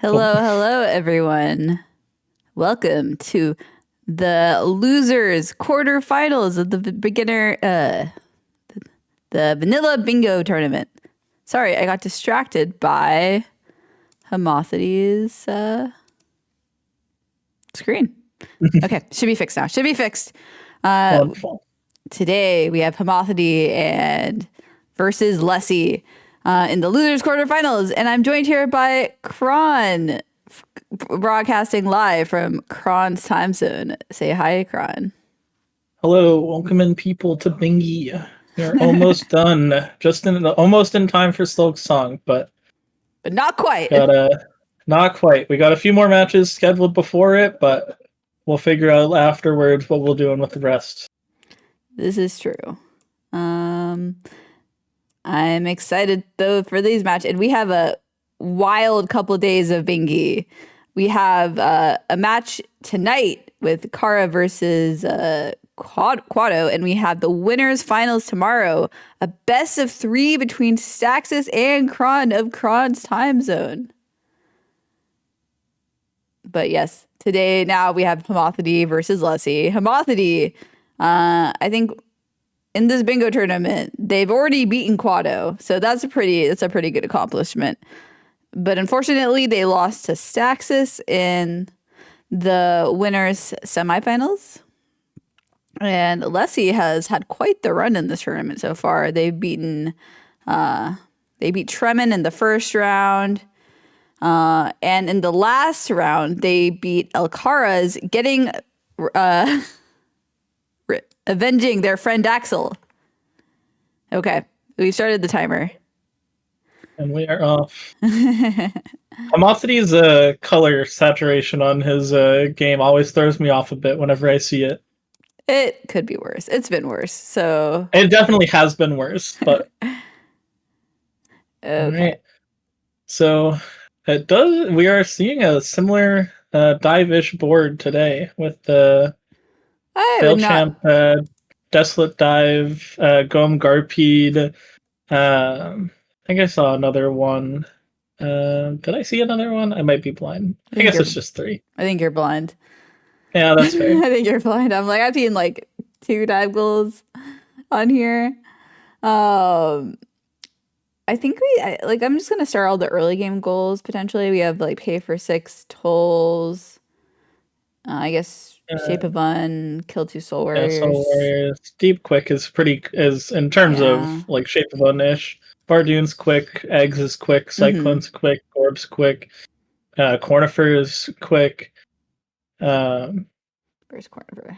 Hello, everyone. Welcome to the losers quarterfinals of the vanilla bingo tournament. Sorry, I got distracted by Homothety's screen. Okay, should be fixed now. Should be fixed. Wonderful. Today we have Homothety and versus Lessie in the losers quarterfinals, and I'm joined here by Kron, broadcasting live from Kron's time zone. Say hi, Kron. Hello, welcoming people to Bingy. We're almost done. Almost in time for Silk's song, but Not quite. not quite. We got a few more matches scheduled before it, but we'll figure out afterwards what we'll do with the rest. This is true. I'm excited though for these matches, and we have a wild couple days of Bingy. We have a match tonight with Kara versus Quado, and we have the winners finals tomorrow. A best of 3 between Staxis and Kron of Kron's time zone. But yes, today now we have Homothety versus Lessie. Homothety, I think in this bingo tournament, they've already beaten Quado, so that's a pretty good accomplishment. But unfortunately, they lost to Staxis in the winners semifinals. And Lessie has had quite the run in this tournament so far. They beat Tremin in the first round. And in the last round, they beat Elkaras, getting avenging their friend Axel. Okay, we started the timer. And we are off. Homothety's color saturation on his game always throws me off a bit whenever I see it. It could be worse. It's been worse. So it definitely has been worse, but okay. All right. So it does. We are seeing a similar dive-ish board today with the Fail Champ, Desolate Dive, Gom Garpede. I think I saw another one. Did I see another one? I might be blind. I guess it's just 3. I think you're blind. Yeah, that's fair. I think you're blind. I've seen like 2 dive goals on here. I think I'm just gonna start all the early game goals potentially. We have like pay for 6 tolls. I guess Shape of Un, Kill 2 Soul Warriors. Soul Warriors. Deep Quick is in terms of like Shape of Un-ish. Bardoon's quick, Eggs is quick, Cyclone's quick, Orb's quick, Cornifer is quick. Where's Cornifer?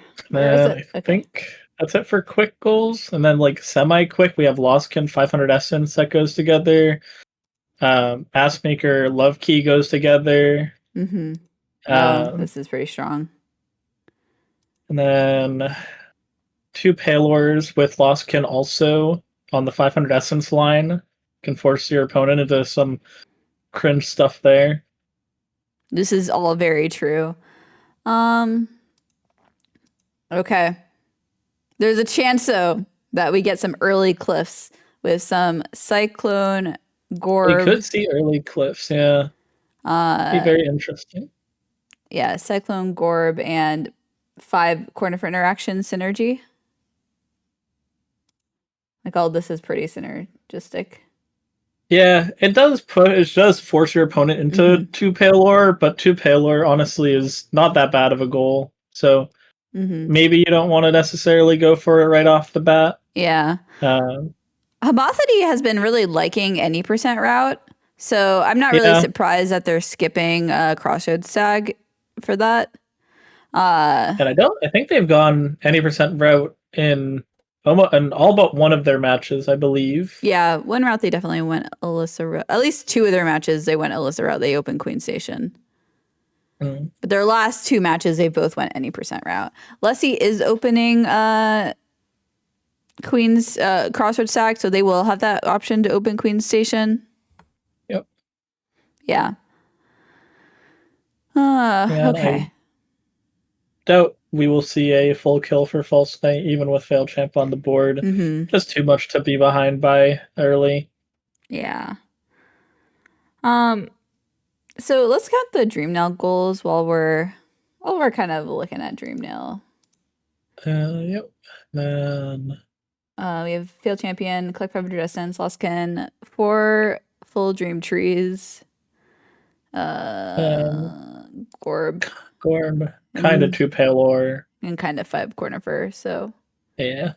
I think that's it for quick goals. And then like semi-quick, we have Lostkin 500 Essence that goes together. Assmaker Love Key goes together. This is pretty strong. And then 2 Palors with Lostkin also on the 500 Essence line can force your opponent into some cringe stuff there. This is all very true. Okay. There's a chance, though, that we get some early cliffs with some Cyclone, Gorb. We could see early cliffs, yeah. Be very interesting. Yeah, Cyclone, Gorb, and 5 Cornifer interaction synergy. Like all this is pretty synergistic. Yeah, it does force your opponent into 2 Palor, but 2 Palor honestly is not that bad of a goal. So maybe you don't want to necessarily go for it right off the bat. Yeah. Homothety has been really liking any percent route, so I'm not really surprised that they're skipping Crossroads Tag for that. And I think they've gone any percent route in all but one of their matches, I believe. Yeah, one route they definitely went Alyssa route. At least 2 of their matches they went Alyssa route. They opened Queen Station. But their last 2 matches they both went any percent route. Lessie is opening Queen's Crossroads Stack, so they will have that option to open Queen Station. Yep. Yeah. Okay. I doubt we will see a full kill for False Knight, even with Fail Champ on the board. Just too much to be behind by early. Yeah. So let's count the Dreamnail goals while we're kind of looking at Dreamnail. Yep. Then we have Field Champion, Collect 500 Essence, Lostkin, 4 full Dream Trees, Gorb, kind of 2 Palor. And kind of 5 Corner Fur, so yeah.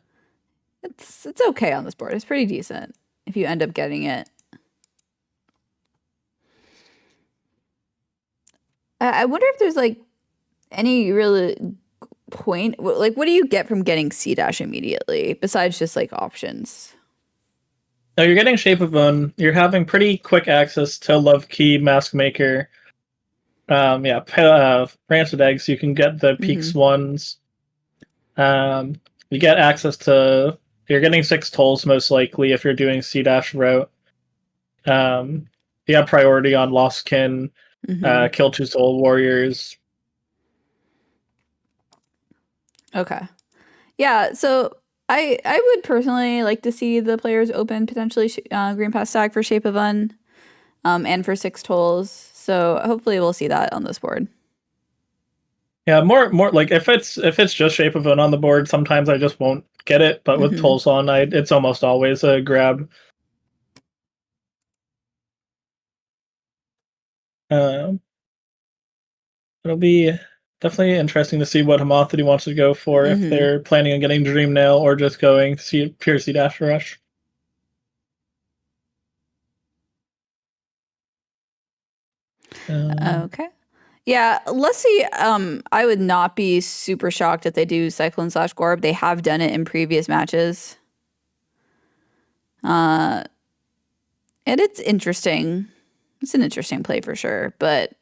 It's okay on this board. It's pretty decent if you end up getting it. I wonder if there's like any really point, like what do you get from getting C-Dash immediately besides just like options? No, you're getting Shape of Bone. You're having pretty quick access to Love Key, Mask Maker. Rancid Eggs. You can get the Peaks ones. You get access to. You're getting 6 tolls most likely if you're doing C-Dash route. You have priority on Lost Kin, Kill 2 Soul Warriors. Okay. Yeah, so I would personally like to see the players open potentially Green Pass Stag for Shape of Un, and for 6 tolls. So hopefully we'll see that on this board. Yeah, more like if it's just Shape of Un on the board, sometimes I just won't get it. But with tolls on, it's almost always a grab. It'll be definitely interesting to see what Homothety wants to go for, if they're planning on getting Dreamnail or just going pure C-Dash Rush. Okay. Yeah, let's see. I would not be super shocked if they do Cyclone / Gorb. They have done it in previous matches. And it's interesting. It's an interesting play for sure, but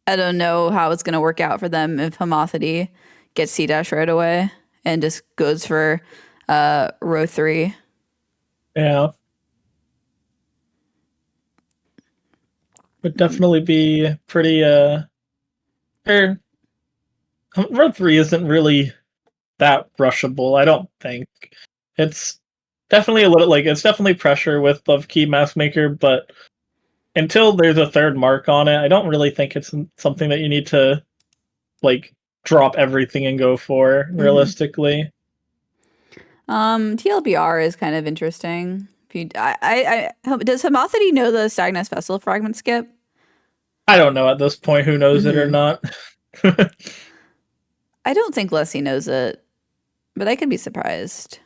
I don't know how it's going to work out for them if Homothety gets C-Dash right away and just goes for row 3. Yeah. Would definitely be pretty row 3 isn't really that rushable, I don't think. It's definitely a little it's definitely pressure with Love Key Mask Maker, but until there's a 3rd mark on it, I don't really think it's something that you need to like drop everything and go for realistically. TLBR is kind of interesting. If you, does Homothety know the Stagnus Vessel fragment skip? I don't know at this point who knows it or not. I don't think Leslie knows it, but I could be surprised.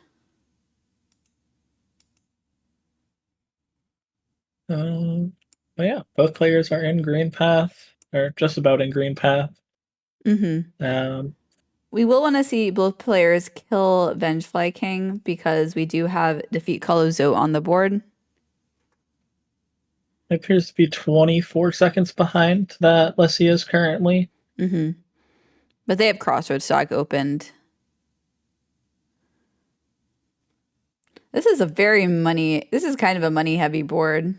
But yeah, both players are in Green Path, or just about in Green Path. We will want to see both players kill Vengefly King because we do have Defeat Call of Zoe on the board. It appears to be 24 seconds behind that Leslie is currently. But they have Crossroads Stag opened. This is kind of a money heavy board.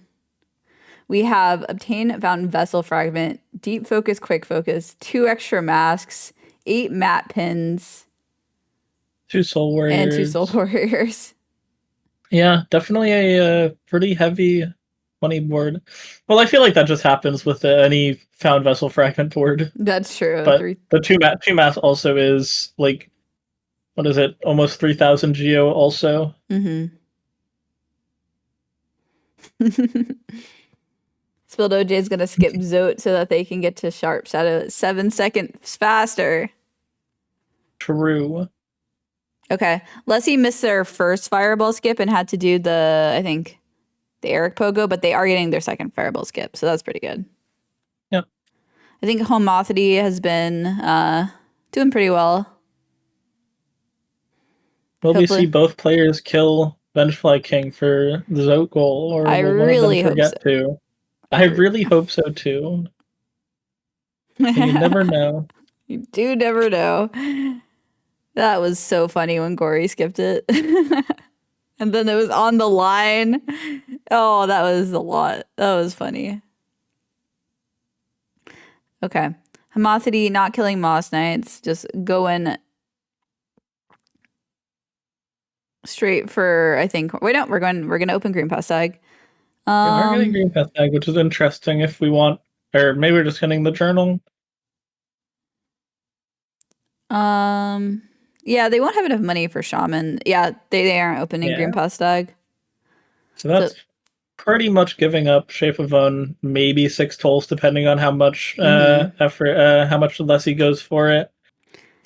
We have Obtain Fountain Vessel Fragment, Deep Focus, Quick Focus, 2 extra masks, 8 matte pins, 2 Soul Warriors. And 2 Soul Warriors. Yeah, definitely a pretty heavy money board. Well, I feel like that just happens with any Found Vessel Fragment board. That's true. But the 2 mass also is like, what is it? Almost 3,000 geo also. Spilled OJ is going to skip Zote so that they can get to Sharp Shadow 7 seconds faster. True. Okay. Leslie missed their first Fireball skip and had to do the Eric Pogo, but they are getting their second Fireball skip, so that's pretty good. Yep. I think Homothety has been doing pretty well. Will we see both players kill Vengefly King for the Zote goal, or will one of them forget to? I really hope so too. You never know. You do never know. That was so funny when Gory skipped it. And then it was on the line. Oh, that was a lot. That was funny. Okay. Homothety not killing Moss Knights, just going straight for, I think. Wait, no, we're gonna open Green Pass Stag. We are getting Green Path Stag, which is interesting if we want Or maybe we're just getting the journal. Yeah, they won't have enough money for shaman. Yeah, they aren't opening Green Pass Stag. So that's pretty much giving up Shape of One, maybe 6 tolls, depending on how much effort, how much Lessie goes for it.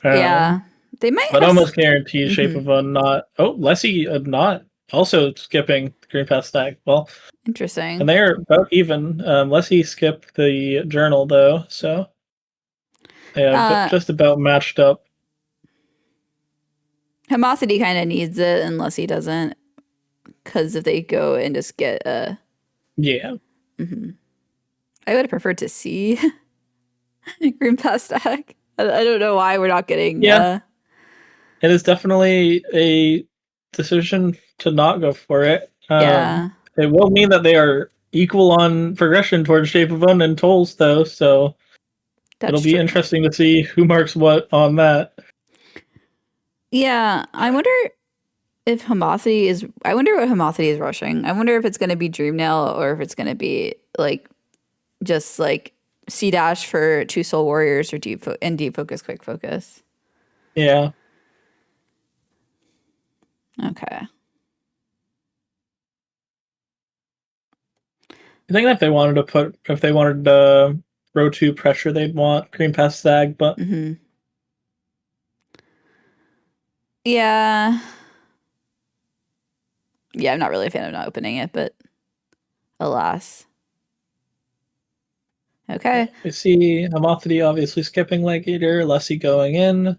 Yeah, they might but have almost guaranteed Shape of One not. Oh, Lessie not also skipping Green Pass Stag. Well, interesting. and they're about even. Lessie skipped the journal though, so yeah, just about matched up. Homothety kind of needs it unless he doesn't, because if they go and just get a Yeah. I would have preferred to see Green Pass Stag. I don't know why we're not getting. Yeah, it is definitely a decision to not go for it. Yeah, It will mean that they are equal on progression towards Shape of One and tolls, though. So it'll be interesting to see who marks what on that. Yeah, I wonder if Homothety is. I wonder what Homothety is rushing. I wonder if it's going to be Dreamnail or if it's going to be like just like C dash for 2 Soul Warriors or deep focus, quick focus. Yeah. Okay. I think that if they wanted row 2 pressure, they'd want Green Pass Stag, but yeah, I'm not really a fan of not opening it, but alas. Okay. We see Homothety obviously skipping Leg Eater, Lessie going in.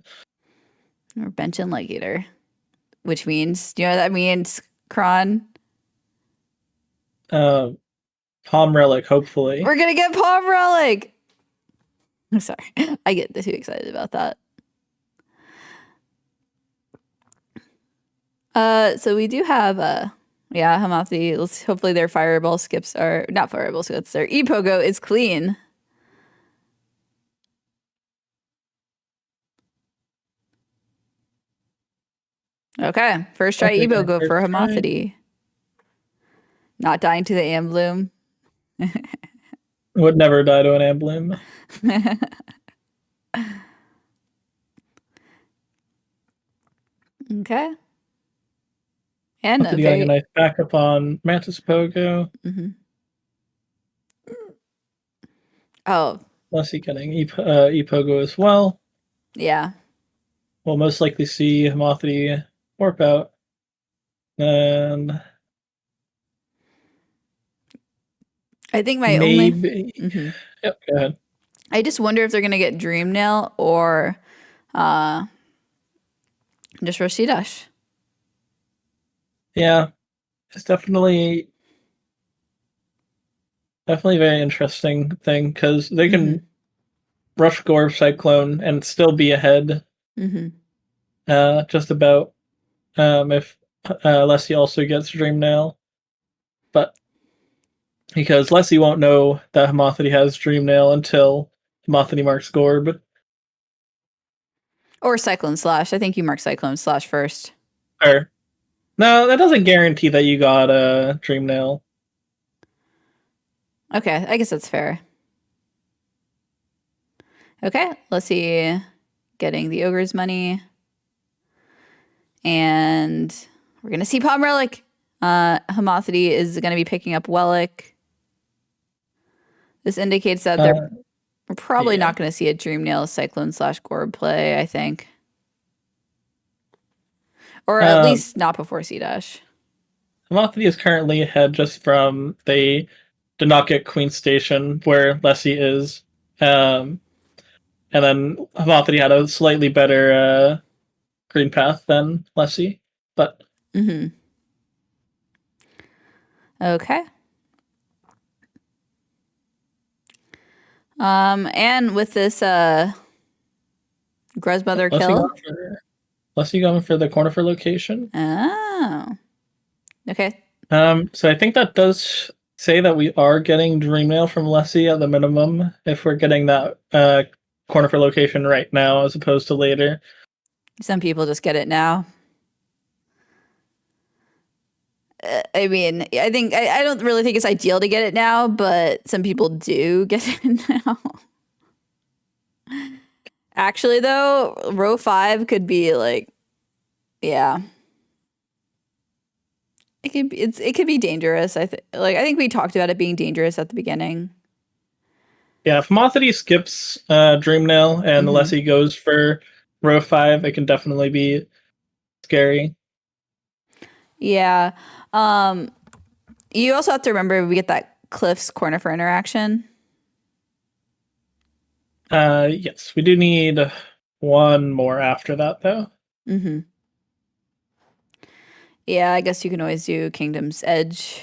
We're benching Leg Eater, which means, do you know what that means, Kron? Palm Relic, hopefully. We're going to get Palm Relic! I'm sorry. I get too excited about that. So we do have Homothety. Let's hopefully their fireball skips are not fireball skips. Their E-Pogo is clean. Okay, first try E-Pogo for Homothety. Not dying to the Ambloom. Would never die to an Ambloom. Okay. And getting a nice backup on Mantis Pogo. Oh. Lessie getting E-Pogo as well. Yeah. We'll most likely see Homothety warp out. And I think my maybe. Yep, go ahead. I just wonder if they're gonna get Dreamnail or just Roshidash. Yeah, it's definitely a very interesting thing because they can rush Gorb Cyclone and still be ahead. Just about if Lessie also gets Dreamnail, but because Lessie won't know that Homothety has Dreamnail until Homothety marks Gorb. Or Cyclone Slash. I think you mark Cyclone Slash first. Or no, that doesn't guarantee that you got a Dreamnail. Okay, I guess that's fair. Okay, let's see. Getting the Ogre's money. And we're going to see Palm Relic. Homothety is going to be picking up Wellick. This indicates that we're probably not going to see a Dreamnail Cyclone slash Gorb play, I think. Or at least not before C-Dash. Homothety is currently ahead just from they did not get Queen Station where Lessie is. And then Homothety had a slightly better green path than Lessie. But okay. And with this Gruzmother kill. Lessie going for the corner for location. Oh. Okay. So I think that does say that we are getting Dreamnail from Lessie at the minimum if we're getting that corner for location right now as opposed to later. Some people just get it now. I mean, I don't really think it's ideal to get it now, but some people do get it now. Actually, though, row 5 could be like, yeah, it could be dangerous. I think we talked about it being dangerous at the beginning. Yeah, if homothety skips Dreamnail and Lessie goes for row 5, it can definitely be scary. Yeah. You also have to remember we get that Cliff's corner for interaction. Yes, we do need one more after that, though. Mm-hmm. Yeah, I guess you can always do Kingdom's Edge.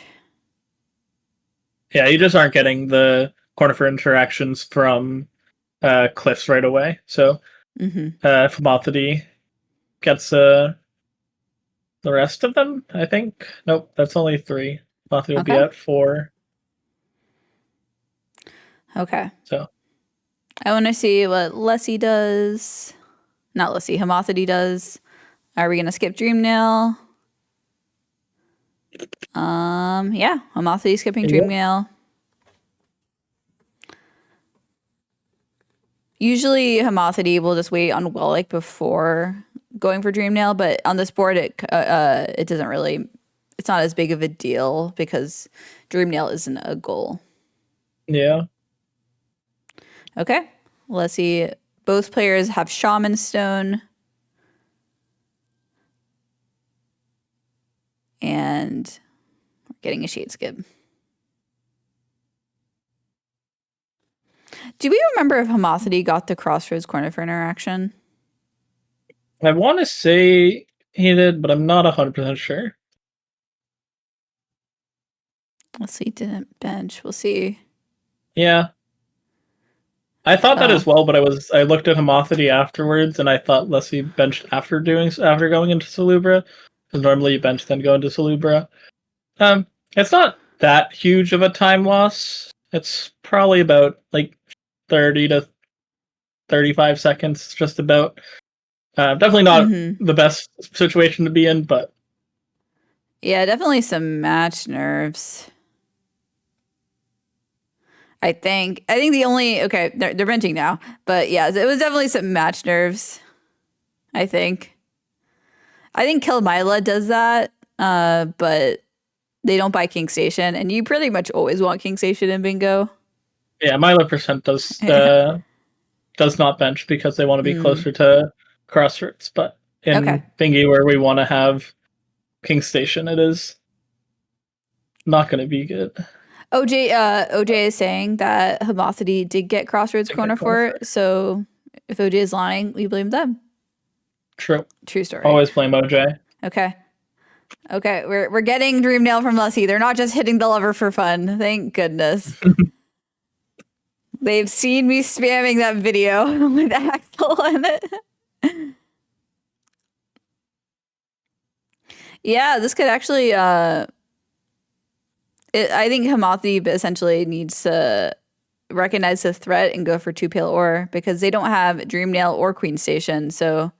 Yeah, you just aren't getting the corner for interactions from Cliffs right away. So if homothety gets the rest of them, I think. Nope, that's only 3. Homothety will be at 4. Okay. So I want to see what Lessie does. Not Lessie, Homothety does. Are we gonna skip Dreamnail? Yeah, Homothety skipping Dreamnail. Usually Homothety will just wait on Wellick before going for Dreamnail, but on this board it doesn't really, it's not as big of a deal because Dreamnail isn't a goal. Yeah. Okay, let's see. Both players have Shaman Stone. And we're getting a shade skip. Do we remember if Homothety got the Crossroads corner for interaction? I want to say he did, but I'm not 100% sure. Let's see, didn't bench. We'll see. Yeah. I thought that as well, but I looked at Homothety afterwards, and I thought Leslie benched after going into Salubra, because normally you bench then go into Salubra. It's not that huge of a time loss. It's probably about like 30 to 35 seconds, just about. Definitely not the best situation to be in, but yeah, definitely some match nerves. I think the only they're benching now, but yeah, it was definitely some match nerves. I think Kilmila does that, but they don't buy King Station, and you pretty much always want King Station in bingo. yeah, Mila percent does not bench because they want to be closer to Crossroads, but in Bingy where we want to have King Station, it is not going to be good. OJ is saying that Homothety did get Crossroads corner for it, so if OJ is lying, we blame them. True story. Always blame OJ. Okay, we're getting Dreamnail from Lessie. They're not just hitting the lever for fun. Thank goodness. They've seen me spamming that video with Axel in it. Yeah, this could actually I think Homothety essentially needs to recognize the threat and go for 2 Pale Ore because they don't have Dreamnail or Queen Station. So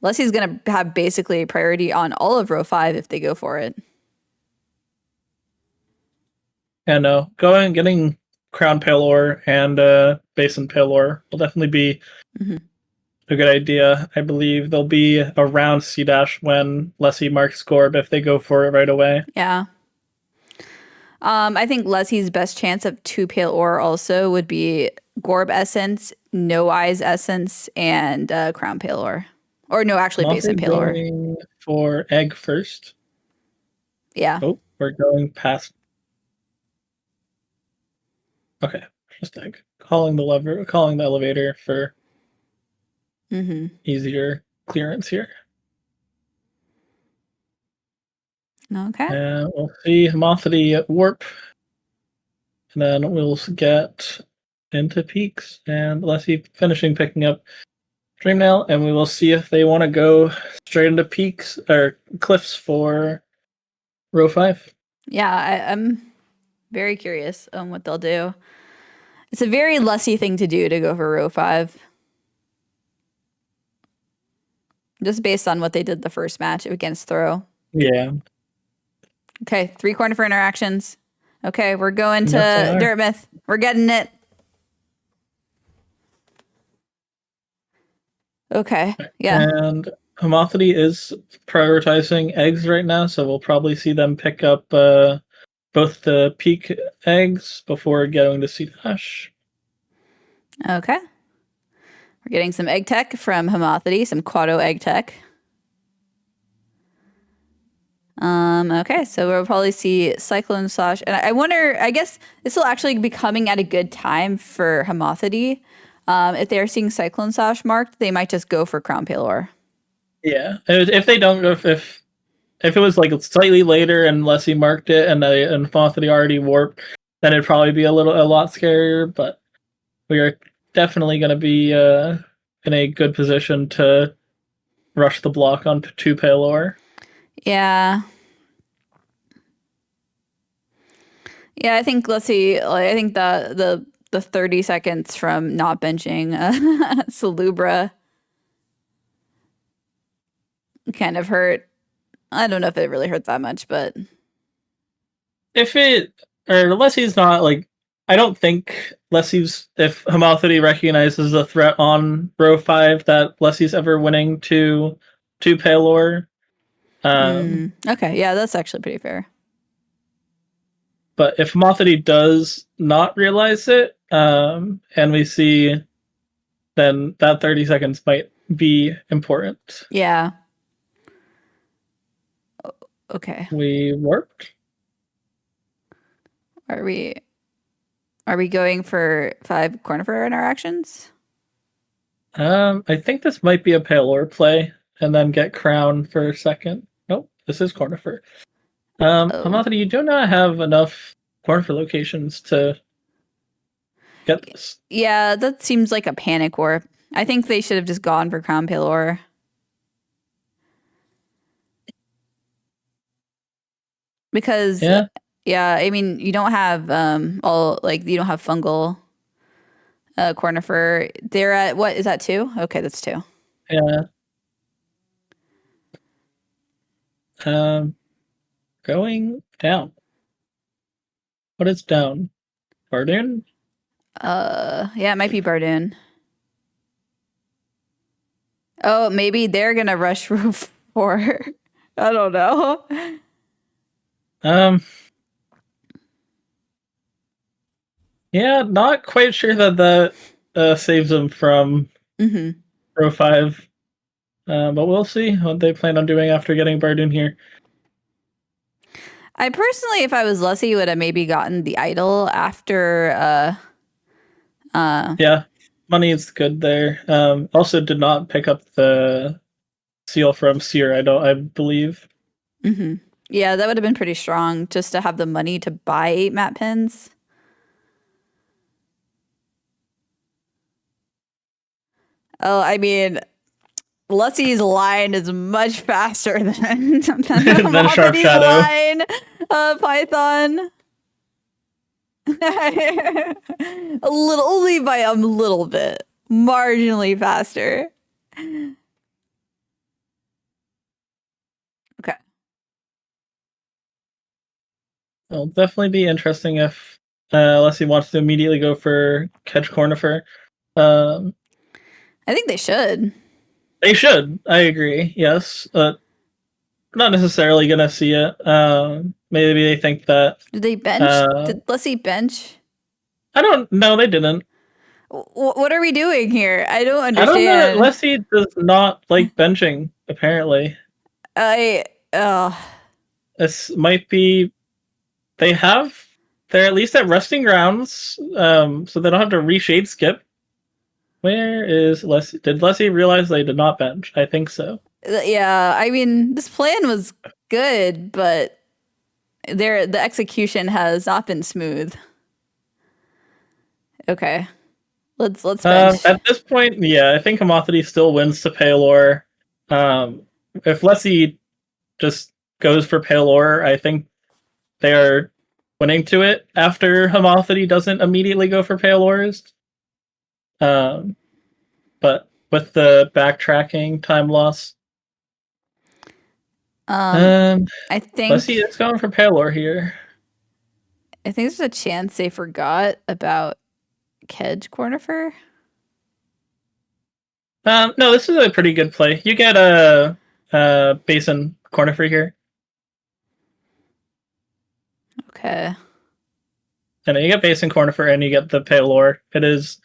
Leslie's going to have basically priority on all of row 5 if they go for it. Yeah, no. Getting Crown Pale Ore and Basin Pale Ore will definitely be a good idea. I believe they'll be around C- when Lessie marks Gorb if they go for it right away. Yeah. I think Leslie's best chance of 2 Pale Ore also would be Gorb Essence, No Eyes Essence, and Crown Pale Ore. Or no, actually Basin Pale Ore. For Egg first. Yeah. Oh, we're going past. Okay, just Egg. Calling the elevator for easier clearance here. Okay. And we'll see Homothety at Warp. And then we'll get into Peaks. And Leslie finishing picking up Dreamnail. And we will see if they want to go straight into Peaks or Cliffs for row 5. Yeah, I'm very curious on what they'll do. It's a very Lessie thing to do to go for row 5. Just based on what they did the first match against Throw. Yeah. Okay, 3 corner for interactions. Okay, we're going to Yes, they are. Dirtmouth. We're getting it. Okay, yeah. And homothety is prioritizing eggs right now, so we'll probably see them pick up both the peak eggs before going to C dash. Okay. We're getting some egg tech from homothety, some Quado egg tech. Okay, so we'll probably see Cyclone Slash. And I wonder, I guess this will actually be coming at a good time for homothety. If they're seeing Cyclone Slash marked, they might just go for Crown Palor. Yeah, if they don't, if it was like slightly later and Leslie marked it and homothety already warped, then it'd probably be a lot scarier. But we are definitely going to be in a good position to rush the block on 2 Palor. Yeah. Yeah, I think let's see. Like, I think the 30 seconds from not benching Salubra kind of hurt. I don't know if it really hurt that much, but If it or Leslie's not like, I don't think Leslie's, if homothety recognizes a threat on row 5, that Leslie's ever winning to Palor. okay, yeah, that's actually pretty fair. But if homothety does not realize it, and we see, then that 30 seconds might be important. Yeah. Okay. We warped. Are we going for 5 corner for interactions? I think this might be a Palor play, and then get Crown for a second. Nope, this is Cornifer. Homothety, you do not have enough Cornifer locations to get this. Yeah, that seems like a panic warp. I think they should have just gone for Crown Palor. Because yeah, I mean, you don't have you don't have fungal Cornifer. They're at what is that 2? Okay, that's 2. Yeah. Going down. What is down? Bardoon? Yeah, it might be Bardoon. Oh, maybe they're gonna rush roof 4. I don't know. Yeah, not quite sure that saves them from row 5. But we'll see what they plan on doing after getting Bardoon here. I personally, if I was Lessie, would have maybe gotten the idol after. Yeah, money is good there. Also did not pick up the seal from Seer, I believe. Yeah, that would have been pretty strong just to have the money to buy 8 map pins. Oh, I mean, Leslie's line is much faster than Than Sharp Homothety's Shadow. line, Python. Only by a little bit, marginally faster. Okay. It'll definitely be interesting if Leslie wants to immediately go for catch Cornifer. I think they should. They should. I agree. Yes. Not necessarily gonna see it. Maybe they think that. Did they bench? Did Leslie bench? I don't know. They didn't. What are we doing here? I don't understand. I don't know. Leslie does not like benching. Apparently, this might be. They're at least at resting grounds, so they don't have to reshade skip. Where is Leslie? Did Leslie realize they did not bench? I think so. Yeah, I mean, this plan was good, but the execution has not been smooth. Okay, let's bench. At this point, yeah, I think homothety still wins to Palor. If Leslie just goes for Palor, I think they are winning to it after homothety doesn't immediately go for Palor's. But with the backtracking time loss. I Let's see. think It's going for Palor here. there's a chance they forgot about Kedge Cornifer. No, this is a pretty good play. You get a Basin Cornifer here. Okay. And you get Basin Cornifer and you get the Palor. It is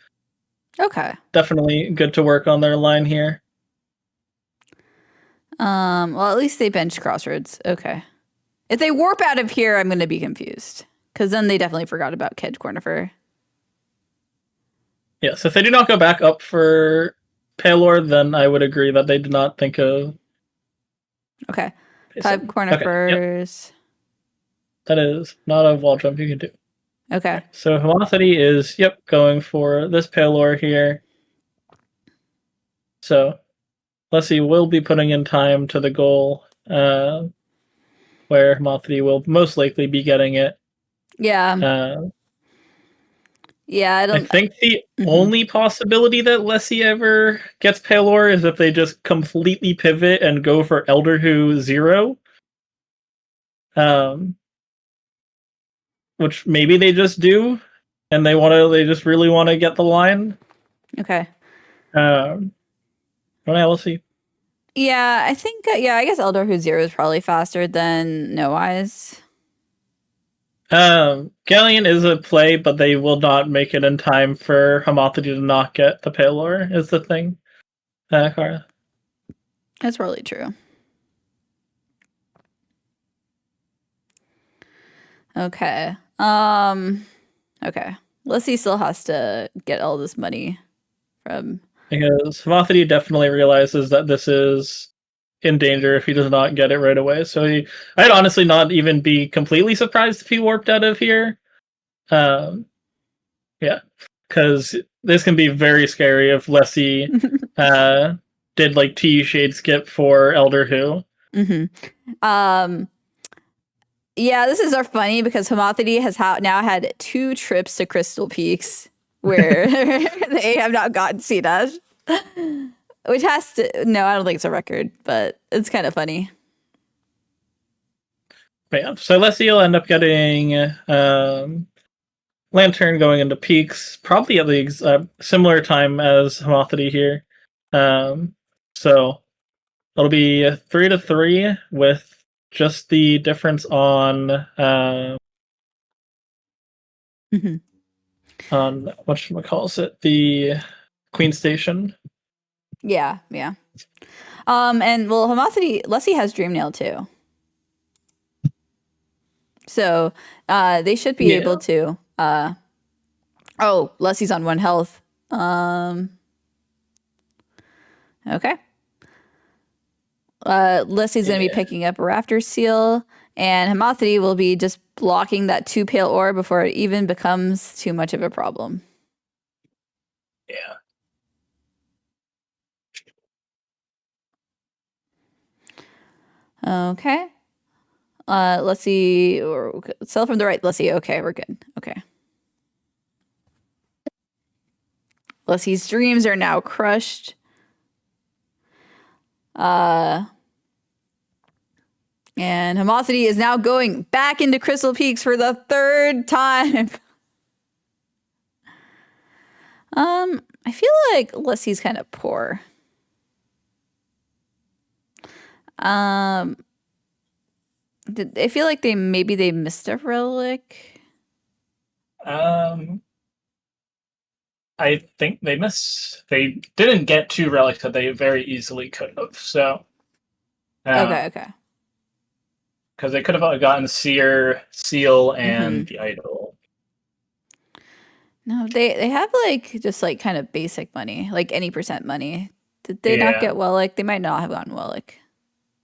Okay. definitely good to work on their line here. Well, at least they bench Crossroads. Okay. If they warp out of here, I'm going to be confused. Because then they definitely forgot about Kedge Cornifer. Yes, if they do not go back up for Palor, then I would agree that they did not think of. Okay. Basin. 5 Cornifers. Yep. That is not a wall jump you can do. Okay. So homothety is, going for this Palor here. So Lessie will be putting in time to the goal, where homothety will most likely be getting it. Yeah. Yeah, I think the only possibility that Lessie ever gets Palor is if they just completely pivot and go for Elder Who 0. Which maybe they just do, and they just really want to get the line. Okay. Well, we'll see. Yeah, I think, I guess Eldar Who 0 is probably faster than No Eyes. Galleon is a play, but they will not make it in time for homothety to not get the Palor, is the thing. Cara. That's probably true. Okay. Okay. Leslie still has to get all this money from. Because homothety definitely realizes that this is in danger if he does not get it right away. So I'd honestly not even be completely surprised if he warped out of here. Yeah, because this can be very scary if Lessie did like T shade skip for Elder Who. Yeah, this is funny because homothety has now had 2 trips to Crystal Peaks where they have not gotten CDAsh. Which has to, no, I don't think it's a record, but it's kind of funny. But yeah, so Leslie will end up getting Lantern going into Peaks, probably at the similar time as homothety here. So it'll be 3-3 with just the difference on on whatchamacallit, the Queen Station. Yeah. And well, homothety, Leslie has Dreamnail too. So they should be able to. Oh, Leslie's on 1 health. Okay. Leslie's going to be picking up a Raptor Seal, and homothety will be just blocking that 2 pale ore before it even becomes too much of a problem. Yeah. Okay. Let's see. Or sell from the right. Let's see. Okay, we're good. Okay. Leslie's dreams are now crushed. And homothety is now going back into Crystal Peaks for the 3rd time. I feel like Leslie's kind of poor. I feel like they missed a relic. I think they didn't get 2 relics that they very easily could have. So Okay. Because they could have gotten Seer, Seal, and the Idol. No, they have just kind of basic money, like any percent money. Did they not get Wellick? They might not have gotten Wellick.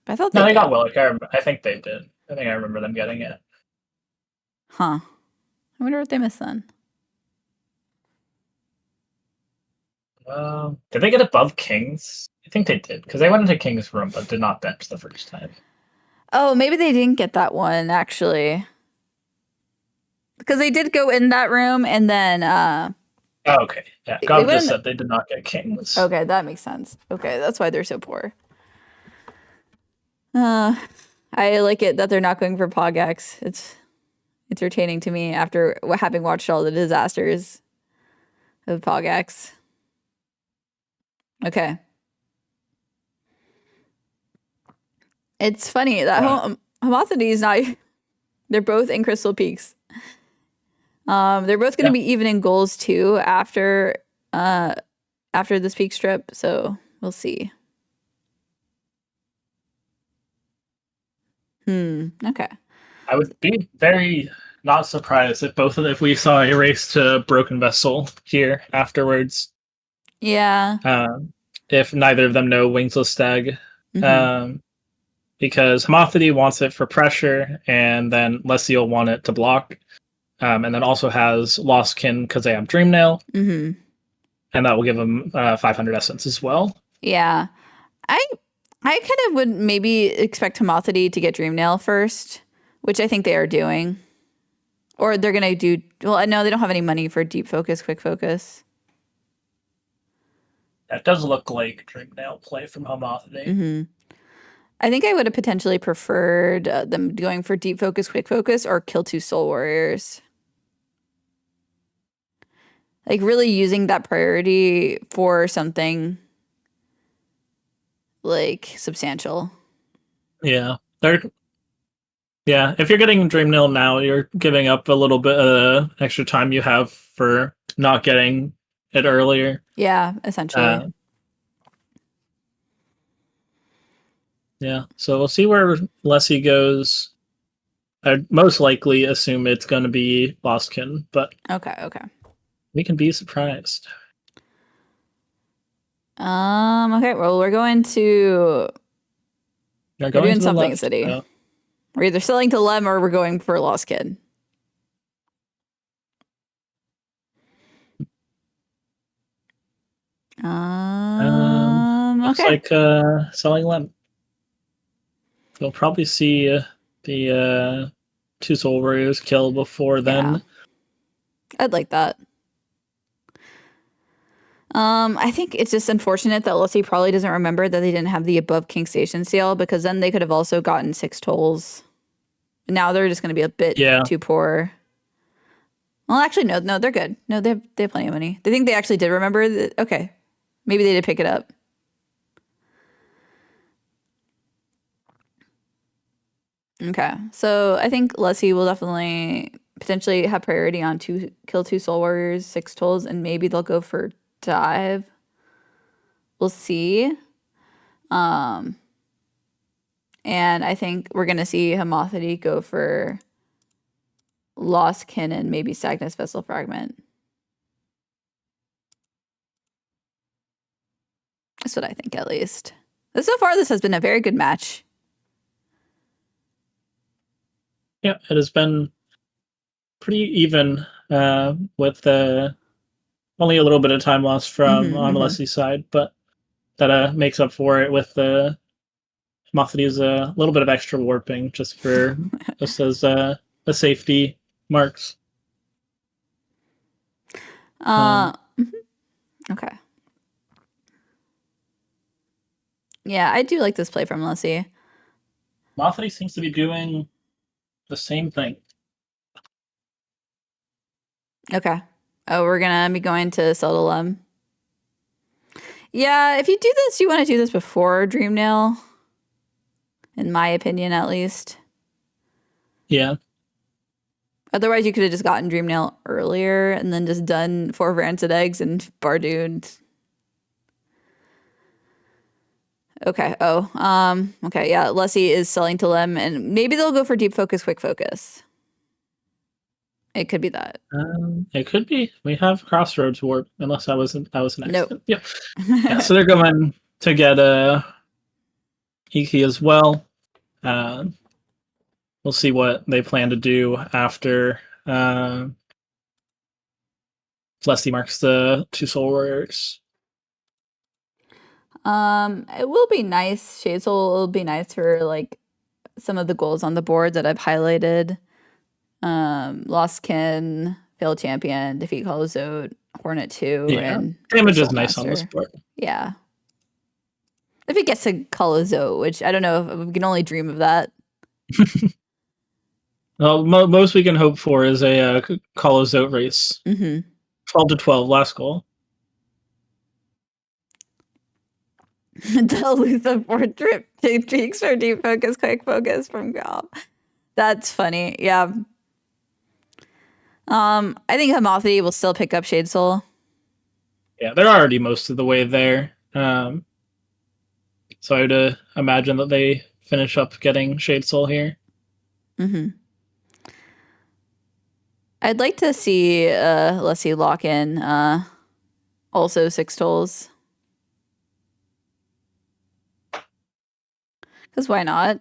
But I thought they got Wellick. I think they did. I think I remember them getting it. Huh. I wonder what they missed then. Did they get above Kings? I think they did, because they went into King's room but did not bench the first time. Oh, maybe they didn't get that one, actually. Because they did go in that room and then... okay. Yeah, God just said they did not get Kings. Okay, that makes sense. Okay, that's why they're so poor. I like it that they're not going for Pogax. It's entertaining to me after having watched all the disasters of Pogax. Okay. It's funny that homothety is not. They're both in Crystal Peaks. They're both going to be even in goals too after this peak strip. So we'll see. Okay. I would be very not surprised if we saw a race to Broken Vessel here afterwards. Yeah. If neither of them know Wingsless Stag. Because homothety wants it for pressure, and then Leslie will want it to block. And then also has Lost Kin because they have Dreamnail. And that will give them 500 essence as well. Yeah. I kind of would maybe expect homothety to get Dreamnail first, which I think they are doing. Or they're going to do... Well, I know they don't have any money for Deep Focus, Quick Focus. That does look like Dreamnail play from homothety. I think I would have potentially preferred them going for Deep Focus, Quick Focus, or kill 2 Soul Warriors. Like, really using that priority for something, like, substantial. Yeah. If you're getting Dreamnail now, you're giving up a little bit of extra time you have for not getting it earlier. Yeah, essentially. Yeah, so we'll see where Leslie goes. I'd most likely assume it's going to be Lostkin, but okay. We can be surprised. Okay, well, we're going to... We're doing something left, city. So. We're either selling to Lem or we're going for Lost Kid. Looks like selling Lem. You'll probably see the 2 Soul Warriors kill before then. Yeah. I'd like that. I think it's just unfortunate that Lucy probably doesn't remember that they didn't have the above King Station seal, because then they could have also gotten 6 tolls. Now they're just going to be a bit too poor. Well, actually, no, they're good. No, they have plenty of money. They think they actually did remember that. Okay. Maybe they did pick it up. Okay. So I think Leslie will definitely potentially have priority on kill 2 Soul Warriors, 6 tolls, and maybe they'll go for dive. We'll see. And I think we're going to see homothety go for Lost Kin and maybe Stagnus Vessel Fragment. That's what I think, at least. So far, this has been a very good match. Yeah, it has been pretty even with only a little bit of time lost from on Leslie's side, but that makes up for it with the Mothity's a little bit of extra warping just as a safety marks. Okay. Yeah, I do like this play from Leslie. Mothity seems to be doing the same thing. Okay. Oh, we're going to be going to Seldalum. Yeah, if you do this, you want to do this before Dreamnail. In my opinion, at least. Yeah. Otherwise, you could have just gotten Dreamnail earlier and then just done 4 Rancid Eggs and Bardoon. Okay. Oh. Okay. Yeah. Leslie is selling to Lem, and maybe they'll go for Deep Focus, Quick Focus. It could be that. It could be. We have Crossroads Warp, unless I was an accident. Nope. Yep. Yeah, so they're going to get Iki as well. We'll see what they plan to do after Leslie marks the 2 Soul Warriors. It will be nice. Shade Soul will be nice for like some of the goals on the board that I've highlighted. Lost Kin, Failed Champion, Defeat Holozode, Hornet 2, and damage is Soul nice Master. on this board. Yeah. If it gets to Colozo, which I don't know, if we can only dream of that. Well, most we can hope for is a Colozote race. 12-12, last goal. Delete the portrait peaks for deep focus, quick focus from Gob. That's funny. Yeah. I think homothety will still pick up Shade Soul. Yeah, they're already most of the way there. So I would imagine that they finish up getting Shade Soul here. I'd like to see let's see, lock in also 6 tolls. Because why not?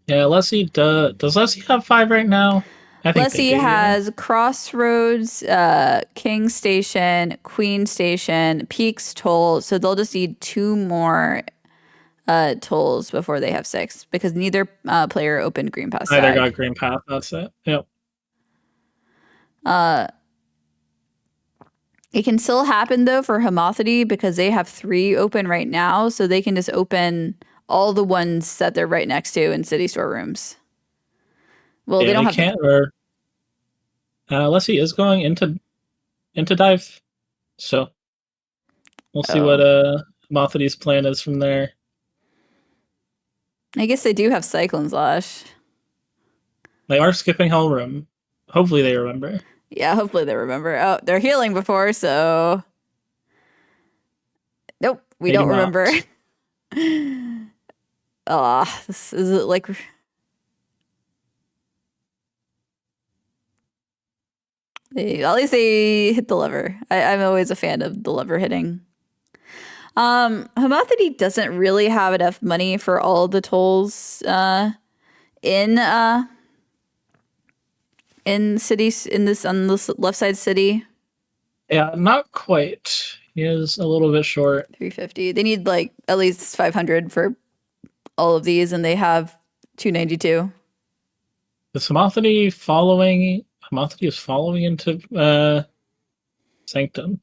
Yeah, Lessie does Lessie have 5 right now? I think Lessie has Crossroads, King Station, Queen Station, Peaks Toll. So they'll just need 2 more tolls before they have 6 because neither player opened Green Pass. Neither got Green Path. That's it. Yep. It can still happen though for homothety because they have 3 open right now, so they can just open all the ones that they're right next to in city storerooms. Well, yeah, they don't have. Can't. Lessie is going into dive, so we'll see what Homothety's plan is from there. I guess they do have Cyclone Slash. They are skipping Hellroom. Hopefully they remember. Yeah, hopefully they remember. Oh, they're healing before, so nope, we don't remember. This is like at least they hit the lever. I'm always a fan of the lever hitting. Homothety doesn't really have enough money for all the tolls in cities in this on this left side city. Yeah, not quite. He is a little bit short. 350. They need like at least 500 for all of these, and they have 292. Is Homothety following? Homothety is following into Sanctum.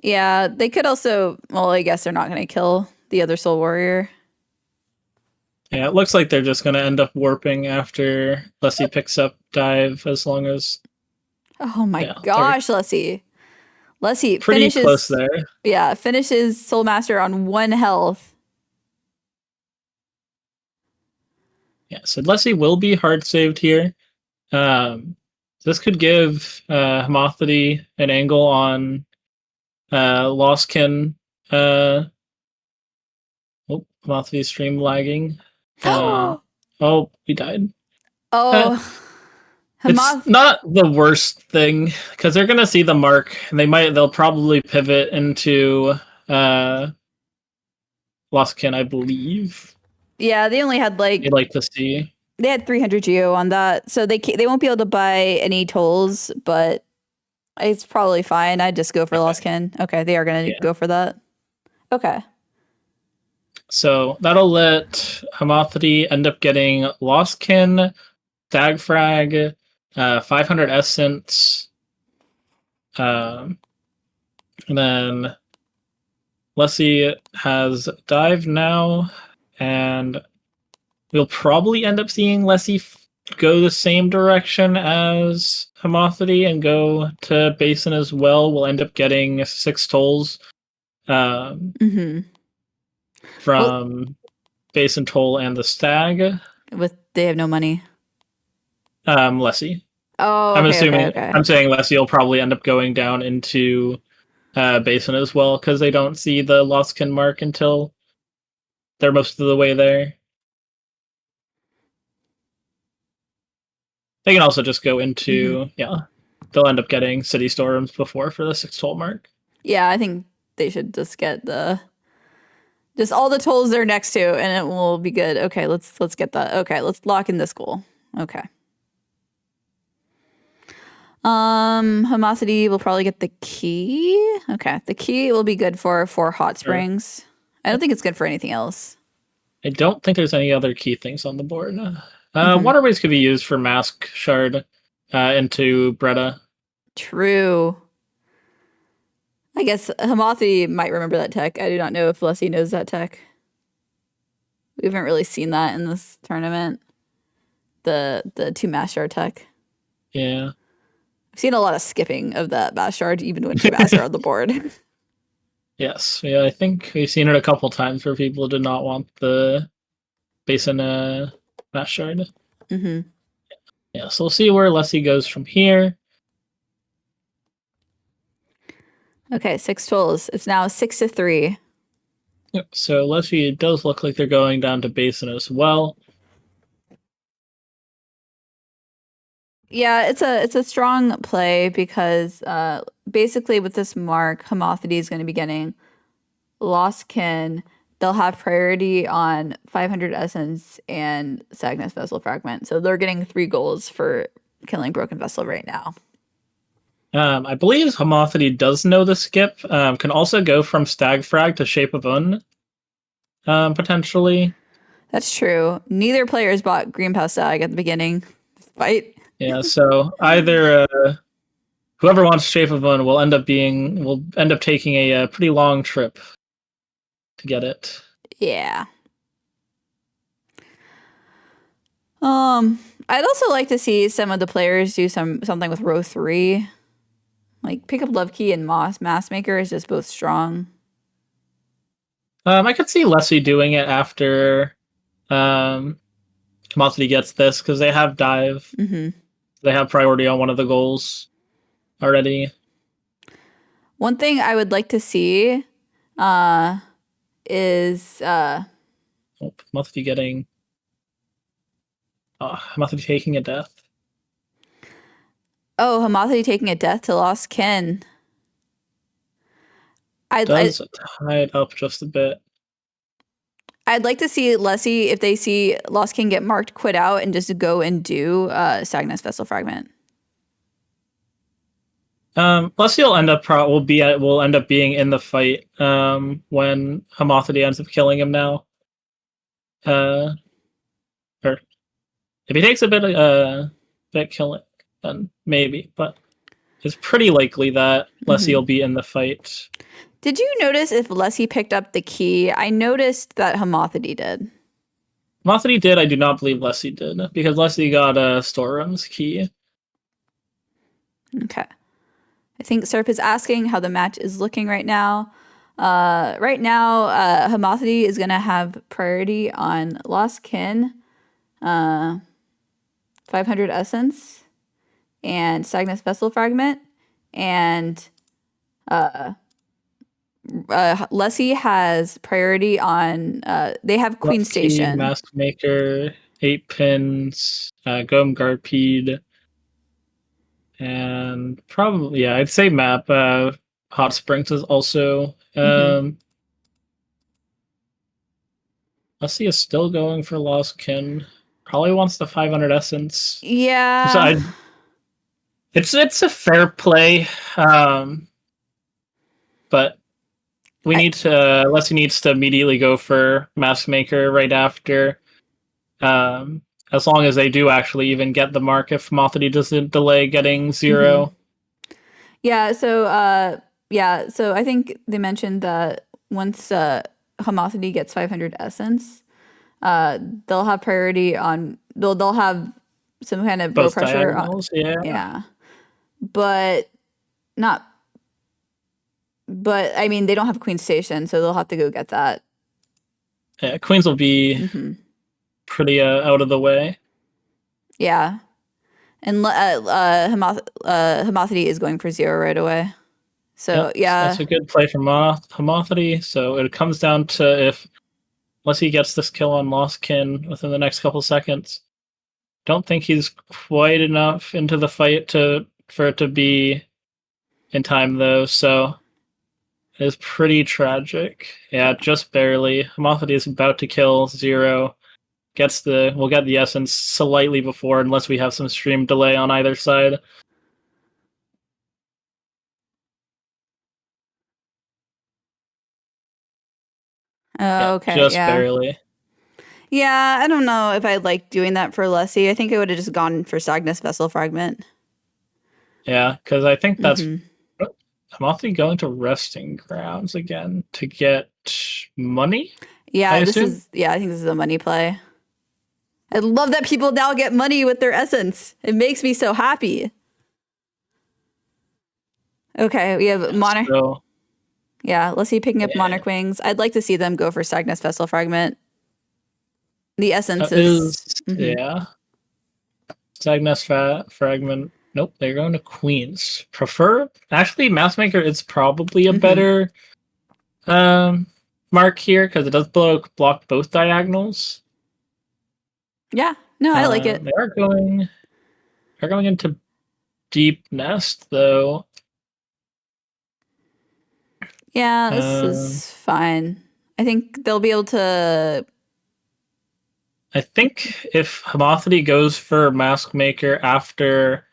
Yeah, they could also. Well, I guess they're not going to kill the other Soul Warrior. Yeah, it looks like they're just going to end up warping after Lessie picks up dive, as long as. Oh my gosh, Lessie! Lessie pretty finishes close there. Yeah, finishes Soul Master on 1 health. Yeah, so Lessie will be hard saved here. This could give Homothety an angle on Lostkin. Homothety stream lagging. Oh, we died. Oh, it's not the worst thing because they're gonna see the mark and they'll probably pivot into Lostkin, I believe. Yeah, they only had like. You'd like to see. They had 300 geo on that, so they won't be able to buy any tolls, but it's probably fine. I'd just go for Lostkin. Okay, they are gonna go for that. Okay. So that'll let Homothety end up getting Lostkin, Dagfrag, 500 Essence, and then Lessie has Dive now, and we'll probably end up seeing Lessie go the same direction as Homothety and go to Basin as well. We'll end up getting 6 tolls from Basin Toll and the Stag. They have no money. Lessie. Oh, I'm okay, assuming. Okay. I'm saying Lessie will probably end up going down into Basin as well because they don't see the Lostkin mark until they're most of the way there. They can also just go into they'll end up getting City Storms before for the 6 toll mark. Yeah, I think they should just get just all the tolls they're next to, and it will be good. Okay, let's get that. Okay, let's lock in this goal. Okay. Homothety will probably get the key. Okay, the key will be good for Hot Springs. I don't think it's good for anything else. I don't think there's any other key things on the board. Waterways could be used for Mask Shard into Bretta. True. I guess Homothety might remember that tech. I do not know if Lessie knows that tech. We haven't really seen that in this tournament. The 2 mass shard tech. Yeah. I've seen a lot of skipping of that mass shard, even when 2 mass are on the board. Yes. Yeah, I think we've seen it a couple times where people did not want the base in a mass shard. Mm-hmm. Yeah, so we'll see where Lessie goes from here. Okay, 6 tools. It's now 6-3. Yep. So Leslie, it does look like they're going down to basin as well. Yeah, it's a strong play because basically with this mark, Homothety is going to be getting Lost Kin. They'll have priority on 500 Essence and Sagnus Vessel Fragment. So they're getting 3 goals for killing Broken Vessel right now. I believe Homothety does know the skip. Can also go from Stag Frag to Shape of Un, potentially. That's true. Neither players bought Green Pass Stag at the beginning. Fight. Yeah, so either whoever wants Shape of Un will end up taking a pretty long trip to get it. Yeah. I'd also like to see some of the players do something with row 3. Like pick up Love Key and Mass Maker is just both strong. I could see Leslie doing it after Homothety gets this because they have dive. Mm-hmm. They have priority on one of the goals already. One thing I would like to see is Homothety getting Homothety taking a death. oh, Homothety taking a death to Lost Kin. Does tie it up just a bit. I'd like to see Lessie, if they see Lost King get marked, quit out and just go and do Sagnus Vessel Fragment. Leslie will end up being in the fight when Homothety ends up killing him now. Or if he takes a bit killing, then maybe, but it's pretty likely that Leslie will be in the fight. Did you notice if Lessie picked up the key? I noticed that Homothety did. Homothety did. I do not believe Leslie did because Leslie got a storeroom's key. Okay. I think Serp is asking how the match is looking right now. Right now, Homothety is going to have priority on Lost Kin, 500 Essence, and Sagnus Vessel Fragment, and Lessie has priority on. They have Queen Station, Mask Maker, 8 pins, Gom Garpede, and probably I'd say map. Hot Springs is also. Leslie is still going for Lost Kin. Probably wants the 500 Essence. Yeah. So it's a fair play, but Leslie needs to immediately go for Mask Maker right after. As long as they do actually even get the mark, if Homothety doesn't delay getting 0. Yeah, so so I think they mentioned that once Homothety gets 500 Essence, they'll have priority on they'll have some kind of row Both pressure diagonals, yeah. But I mean they don't have Queen Station, so they'll have to go get that. Yeah, Queens will be pretty out of the way. Yeah. And Homothety is going for 0 right away. So yeah. That's a good play from Homothety. So it comes down to unless he gets this kill on Lost Kin within the next couple seconds. Don't think he's quite enough into the fight for it to be in time though, so it is pretty tragic. Yeah, just barely. Homothety is about to kill 0. We'll get the essence slightly before, unless we have some stream delay on either side. Okay, just barely. Yeah, I don't know if I like doing that for Lessie. I think I would have just gone for Sagnus Vessel Fragment. Yeah, because I think that's Homothety going to resting grounds again to get money, I Yeah, assume? I think this is a money play. I love that people now get money with their essence. It makes me so happy. Okay, we have Monarch. So, Yeah, let's see picking up yeah, Monarch Wings. I'd like to see them go for Stagnus Vessel Fragment. The essence that is. is, yeah. Stagnus Fragment. Nope, they're going to Queens. Actually, Mathmaker is probably a better um, mark here because it does block both diagonals. Yeah, no, I like it. They are going into Deep Nest though. Yeah, this is fine. I think they'll be able to. I think if Homothety goes for Mask Maker after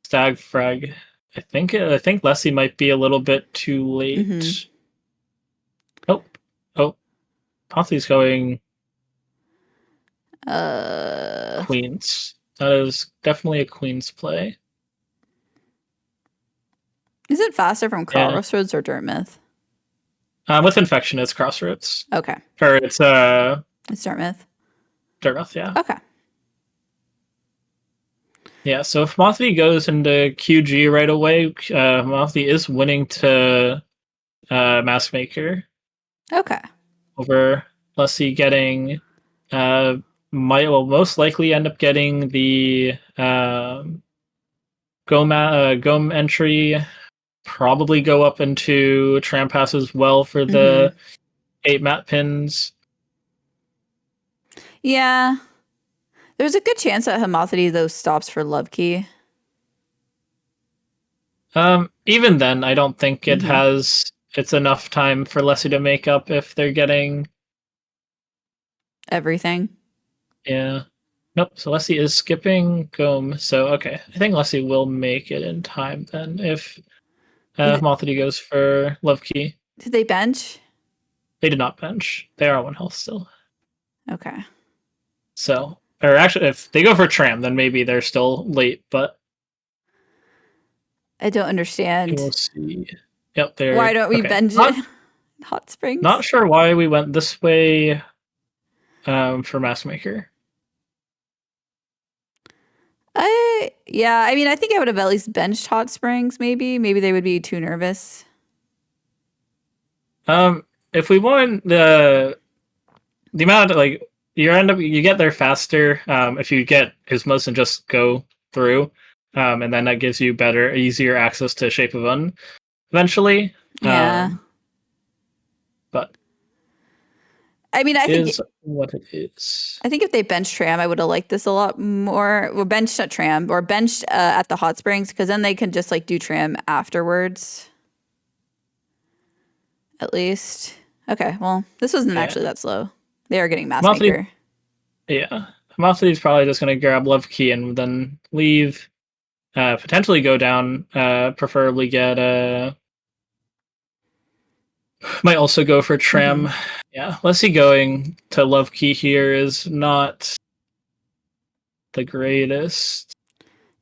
Stag Frag, I think Lessie might be a little bit too late. Oh, oh, Homothety's going Queens. That is definitely a Queens play. Is it faster from Yeah. Crossroads or Dartmouth? With Infection, it's Crossroads. Okay. Or it's It's Dartmouth. Dartmouth, yeah. Okay. Yeah, so if Homothety goes into QG right away, Homothety is winning to Mask Maker. Okay. Over Lessie getting most likely end up getting the Gome entry, probably go up into Trampas as well for the 8 mat pins. Yeah. There's a good chance that Homothety, though, stops for Love Key. Even then, I don't think it's enough time for Lessie to make up if they're getting everything. Yeah. Nope. So Lessie is skipping Gome. So okay, I think Lessie will make it in time then if Homothety goes for Love Key. Did they bench? They did not bench. They are 1 health still. Okay. So, or actually, if they go for Tram, then maybe they're still late. But I don't understand. we'll see. Yep. They're why don't we bench it? Hot Springs. Not sure why we went this way. For Mask Maker. I mean, I think I would have at least benched Hot Springs. Maybe they would be too nervous. If we want the amount of you get there faster if you get Gizmos and just go through, and then that gives you easier access to Shape of Un eventually. Yeah. But I mean, I think what it is. I think if they benched Tram, I would have liked this a lot more. Or benched at Tram or benched at the Hot Springs because then they can just like do Tram afterwards. At least. Okay, well, this wasn't actually that slow. They are getting Mask Maker. Yeah. Homothety is probably just going to grab Love Key and then leave. Potentially go down. Preferably get might also go for Tram. Yeah, Lessie going to Love Key here is not the greatest.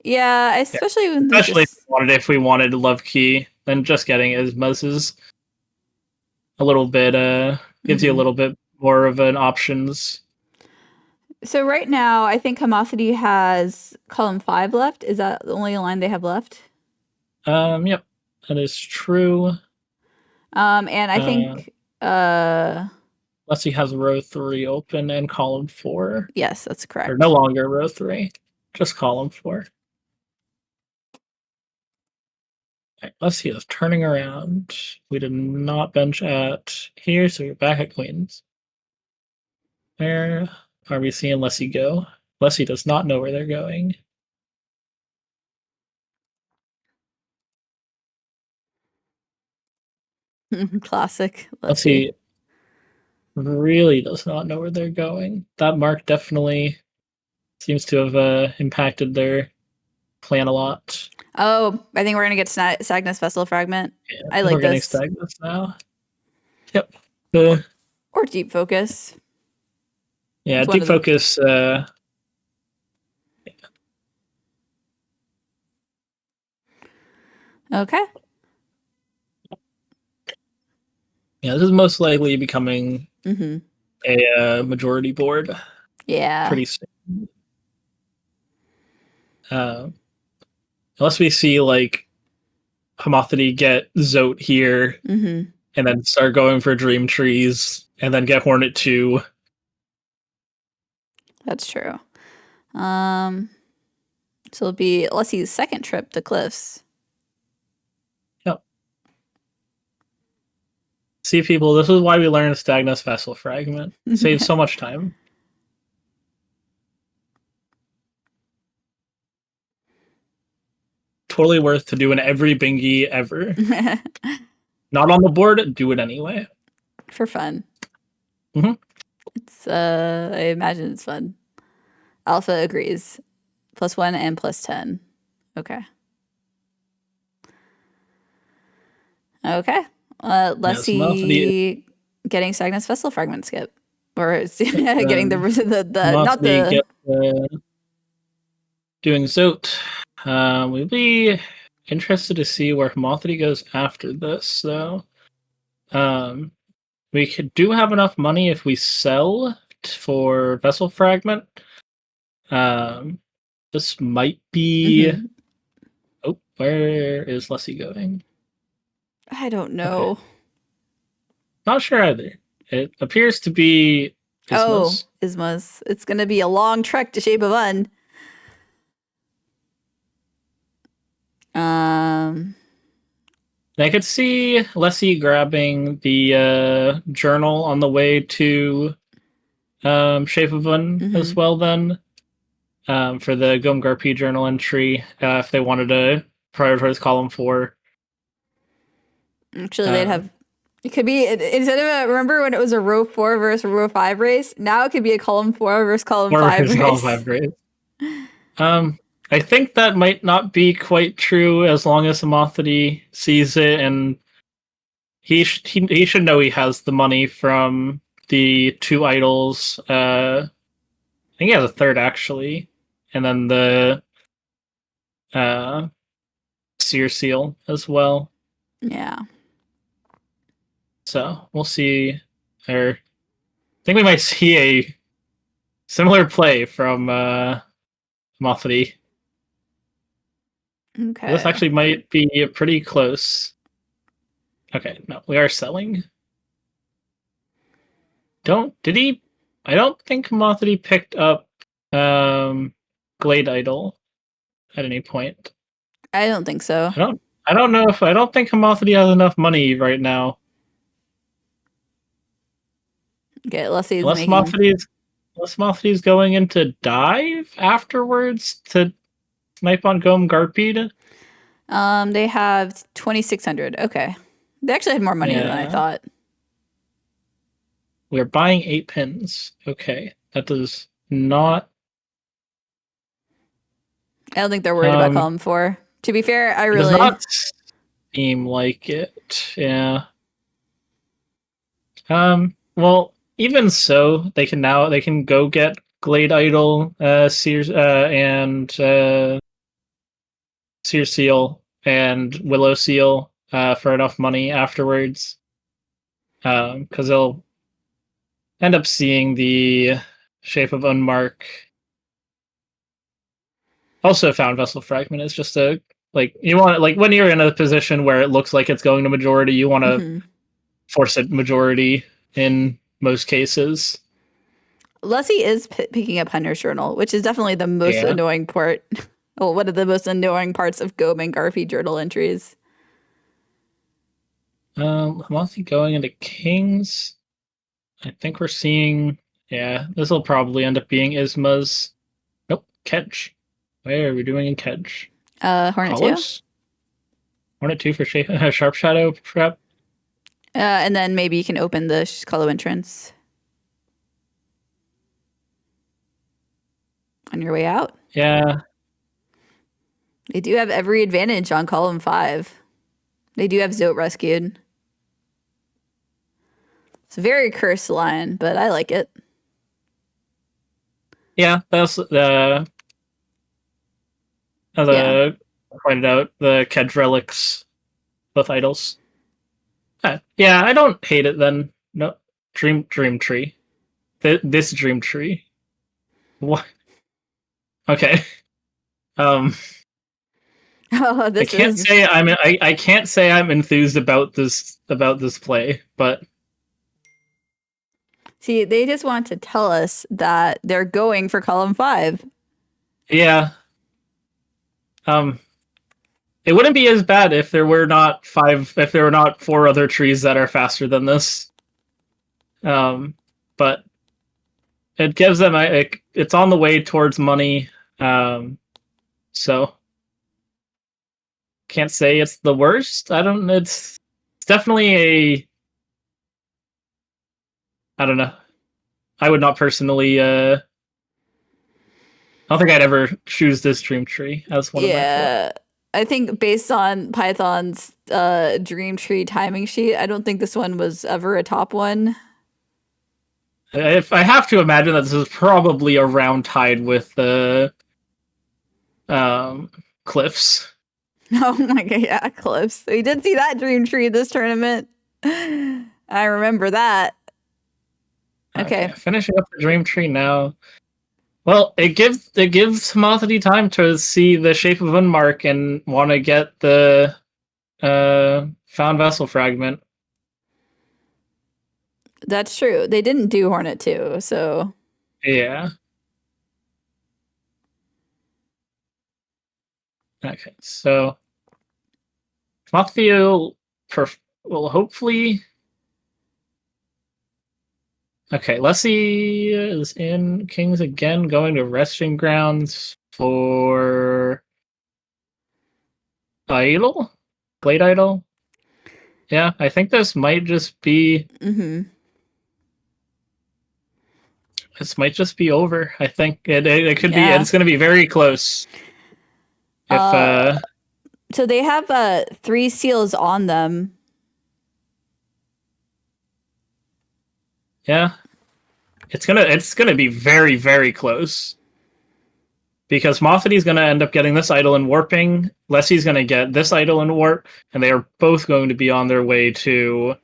Yeah, especially if we wanted Love Key, then just getting Ismas is a little bit gives you a little bit more of an options. So right now, I think Homothety has column 5 left. Is that the only line they have left? Yep, that is true. And I think Leslie has row 3 open and column 4. Yes, that's correct. Or no longer row 3, just column 4. Right, Leslie is turning around. We did not bench at here, so we're back at Queens. Where are we seeing Leslie go? Leslie does not know where they're going. Classic Leslie really does not know where they're going. That mark definitely seems to have impacted their plan a lot. Oh, I think we're going to get Sagnus Vessel Fragment. Yeah, I like this. We're getting Stagnus now. Yep. Or Deep Focus. Yeah, Deep Focus. Yeah. Okay. Yeah, this is most likely becoming Mm-hmm. a majority board Yeah. pretty soon. Uh, unless we see like Homothety get Zote here, Mm-hmm. and then start going for Dream Trees, and then get Hornet 2. That's true. Um, so it'll be Leslie's second trip to Cliffs. Yep. See, people, this is why we learn Stagnos Vessel Fragment. Saves so much time. Totally worth to do in every bingy ever. Not on the board, do it anyway. For fun. Mm-hmm. It's I imagine it's fun. Alpha agrees. +1 and +10. Okay. Okay. Yeah, Homothety, Lessie getting Stagnus Vessel Fragment skip. Or getting the not Homothety the get doing Zote. We'd be interested to see where Homothety goes after this, though. Do have enough money if we sell for Vessel Fragment. This might be. mm-hmm. Oh, where is Lessie going? I don't Okay, know. not sure either. It appears to be Oh, Isma's. Isma's. It's gonna be a long trek to Shape of Un. Um I could see Lessie grabbing the journal on the way to Shape of Un as mm-hmm. well. Then for the Gomgar journal entry, if they wanted to prioritize column 4. Actually they'd Uh, have it could be instead of remember when it was a row 4 versus row 5 race? Now it could be a column 4 versus column Or 5 column race. 5 grade. I think that might not be quite true as long as Homothety sees it, and he should know he has the money from the 2 idols. I think he has a third actually, and then the uh, Seer Seal as well. Yeah. So we'll see. Or I think we might see a similar play from Homothety. This Okay. actually might be pretty close. Okay, no, we are selling. Did he? I don't think Homothety picked up Glade Idol at any point. I don't think so. I don't know if I don't think Homothety has enough money right now. Okay, Leslie's Unless making Homothety's going into dive afterwards to snipe on Gom Garpede. they have 2,600. Okay. They actually had more money than I Yeah. thought. We're buying 8 pins. Okay. That does not I don't think they're worried about it column 4. To be fair, I does really not seem like it. Yeah. Well, even so, they can go get Glade Idol, Sears, and Seer Seal and Willow Seal for enough money afterwards. Because they'll end up seeing the Shape of Unmark. Also, found Vessel Fragment is just a you want like when you're in a position where it looks like it's going to majority, you want to mhm. force it majority in most cases. Leslie is picking up Hunter's Journal, which is definitely the most Yeah. annoying part. Well, one of the most annoying parts of Gobe and Garfy journal entries. Mostly going into Kings. I think we're seeing. Yeah, this will probably end up being Isma's. Nope, Kedge. Where are we doing in Kedge? Hornet 2. Kalos? Hornet 2 for Sharp Shadow prep. And then maybe you can open the Kalo entrance on your way out. Yeah. They do have every advantage on column 5. They do have Zote rescued. It's a very cursed line, but I like it. Yeah, that's as Yeah. I pointed out, the Kedge relics, both idols. Yeah, I don't hate it then. No, dream tree. This dream tree. What? Okay. Um, Oh, I this can't is. say I can't say I'm enthused about this play, but See, they just want to tell us that they're going for column 5. yeah. Um, it wouldn't be as bad if there were not four other trees that are faster than this. But it gives them it's on the way towards money. So can't say it's the worst. I don't. It's definitely a. I don't know. I would not personally. I don't think I'd ever choose this dream tree as one of my four. Yeah. I think based on Python's dream tree timing sheet, I don't think this one was ever a top one. If I have to imagine that this is probably around tied with the cliffs. Oh my god, yeah, close. We did see that dream tree this tournament. I remember that. Okay, Okay. finishing up the dream tree now. Well, it gives homothety time to see the shape of Unmark and want to get the found vessel fragment. That's true. They didn't do Hornet 2, so Yeah. Okay, so homothety will hopefully. Okay, Leslie is in Kings again, going to resting grounds for Idol? Glade Idol? Yeah, I think this might just be this might just be over. I think it could be yeah. it's gonna be very close. If So they have 3 seals on them. yeah. It's gonna be very, very close. Because Moffaty's gonna end up getting this idol and warping, Leslie's gonna get this idol and warp, and they are both going to be on their way to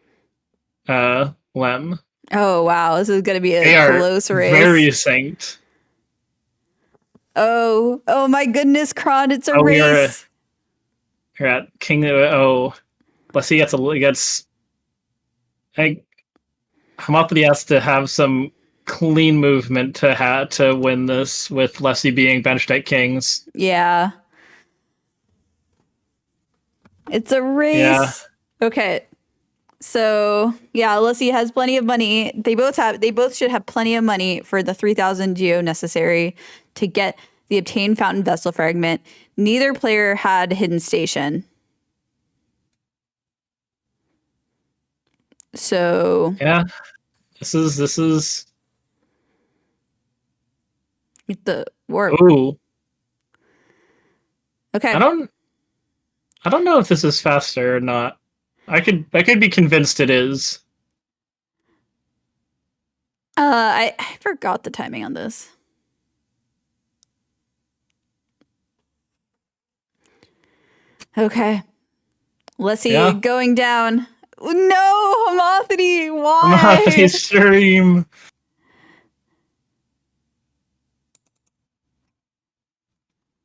Lem. Oh wow, this is gonna be a They are close race. very synced. Oh my goodness, Kron, it's a Oh, race. we're at King. Oh, Leslie gets. I Homophily has to have some clean movement to win this with Leslie being benched at Kings. Yeah. It's a Yeah. race. Okay. So yeah, Leslie has plenty of money. They both should have plenty of money for the 3,000 geo necessary to get the obtained fountain vessel fragment. Neither player had hidden station. So Yeah. This is the warp. ooh. Okay. I don't know if this is faster or not. I could be convinced it is. I forgot the timing on this. Okay. Leslie Yeah. going down. No, Homothety, why? Homophaly's stream.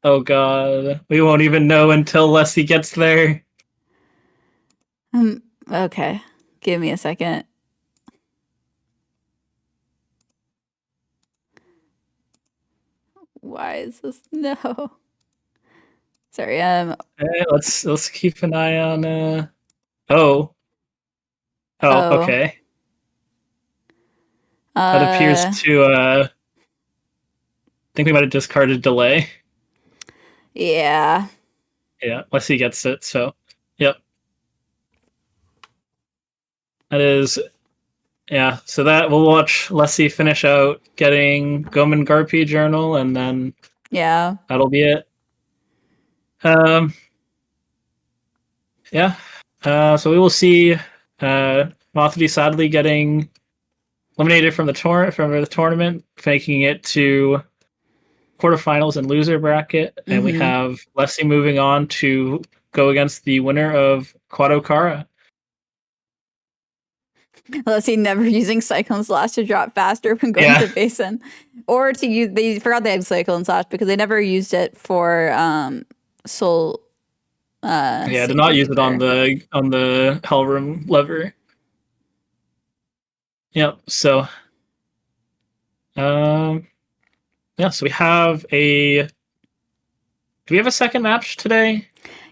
Oh god. We won't even know until Leslie gets there. Okay. Give me a second. Why is this? No. Sorry. Let's keep an eye on oh. Oh, Oh. okay. That appears to I think we might have discarded delay. Yeah. Yeah, Leslie gets it, so yep. That is yeah, so that we'll watch Leslie finish out getting Goman Garpy journal and then Yeah. that'll be it. Yeah. So we will see Mothody sadly getting eliminated from the tournament, making it to quarterfinals and loser bracket, and we have Leslie moving on to go against the winner of Quadokara. Unless he never using Cyclone Slash to drop faster when going to basin. Or to use, they forgot they had Cyclone Slash because they never used it for Soul. Yeah, did not use it on the Hellroom lever. Yep. So, yeah. So we have a. Do we have a second match today?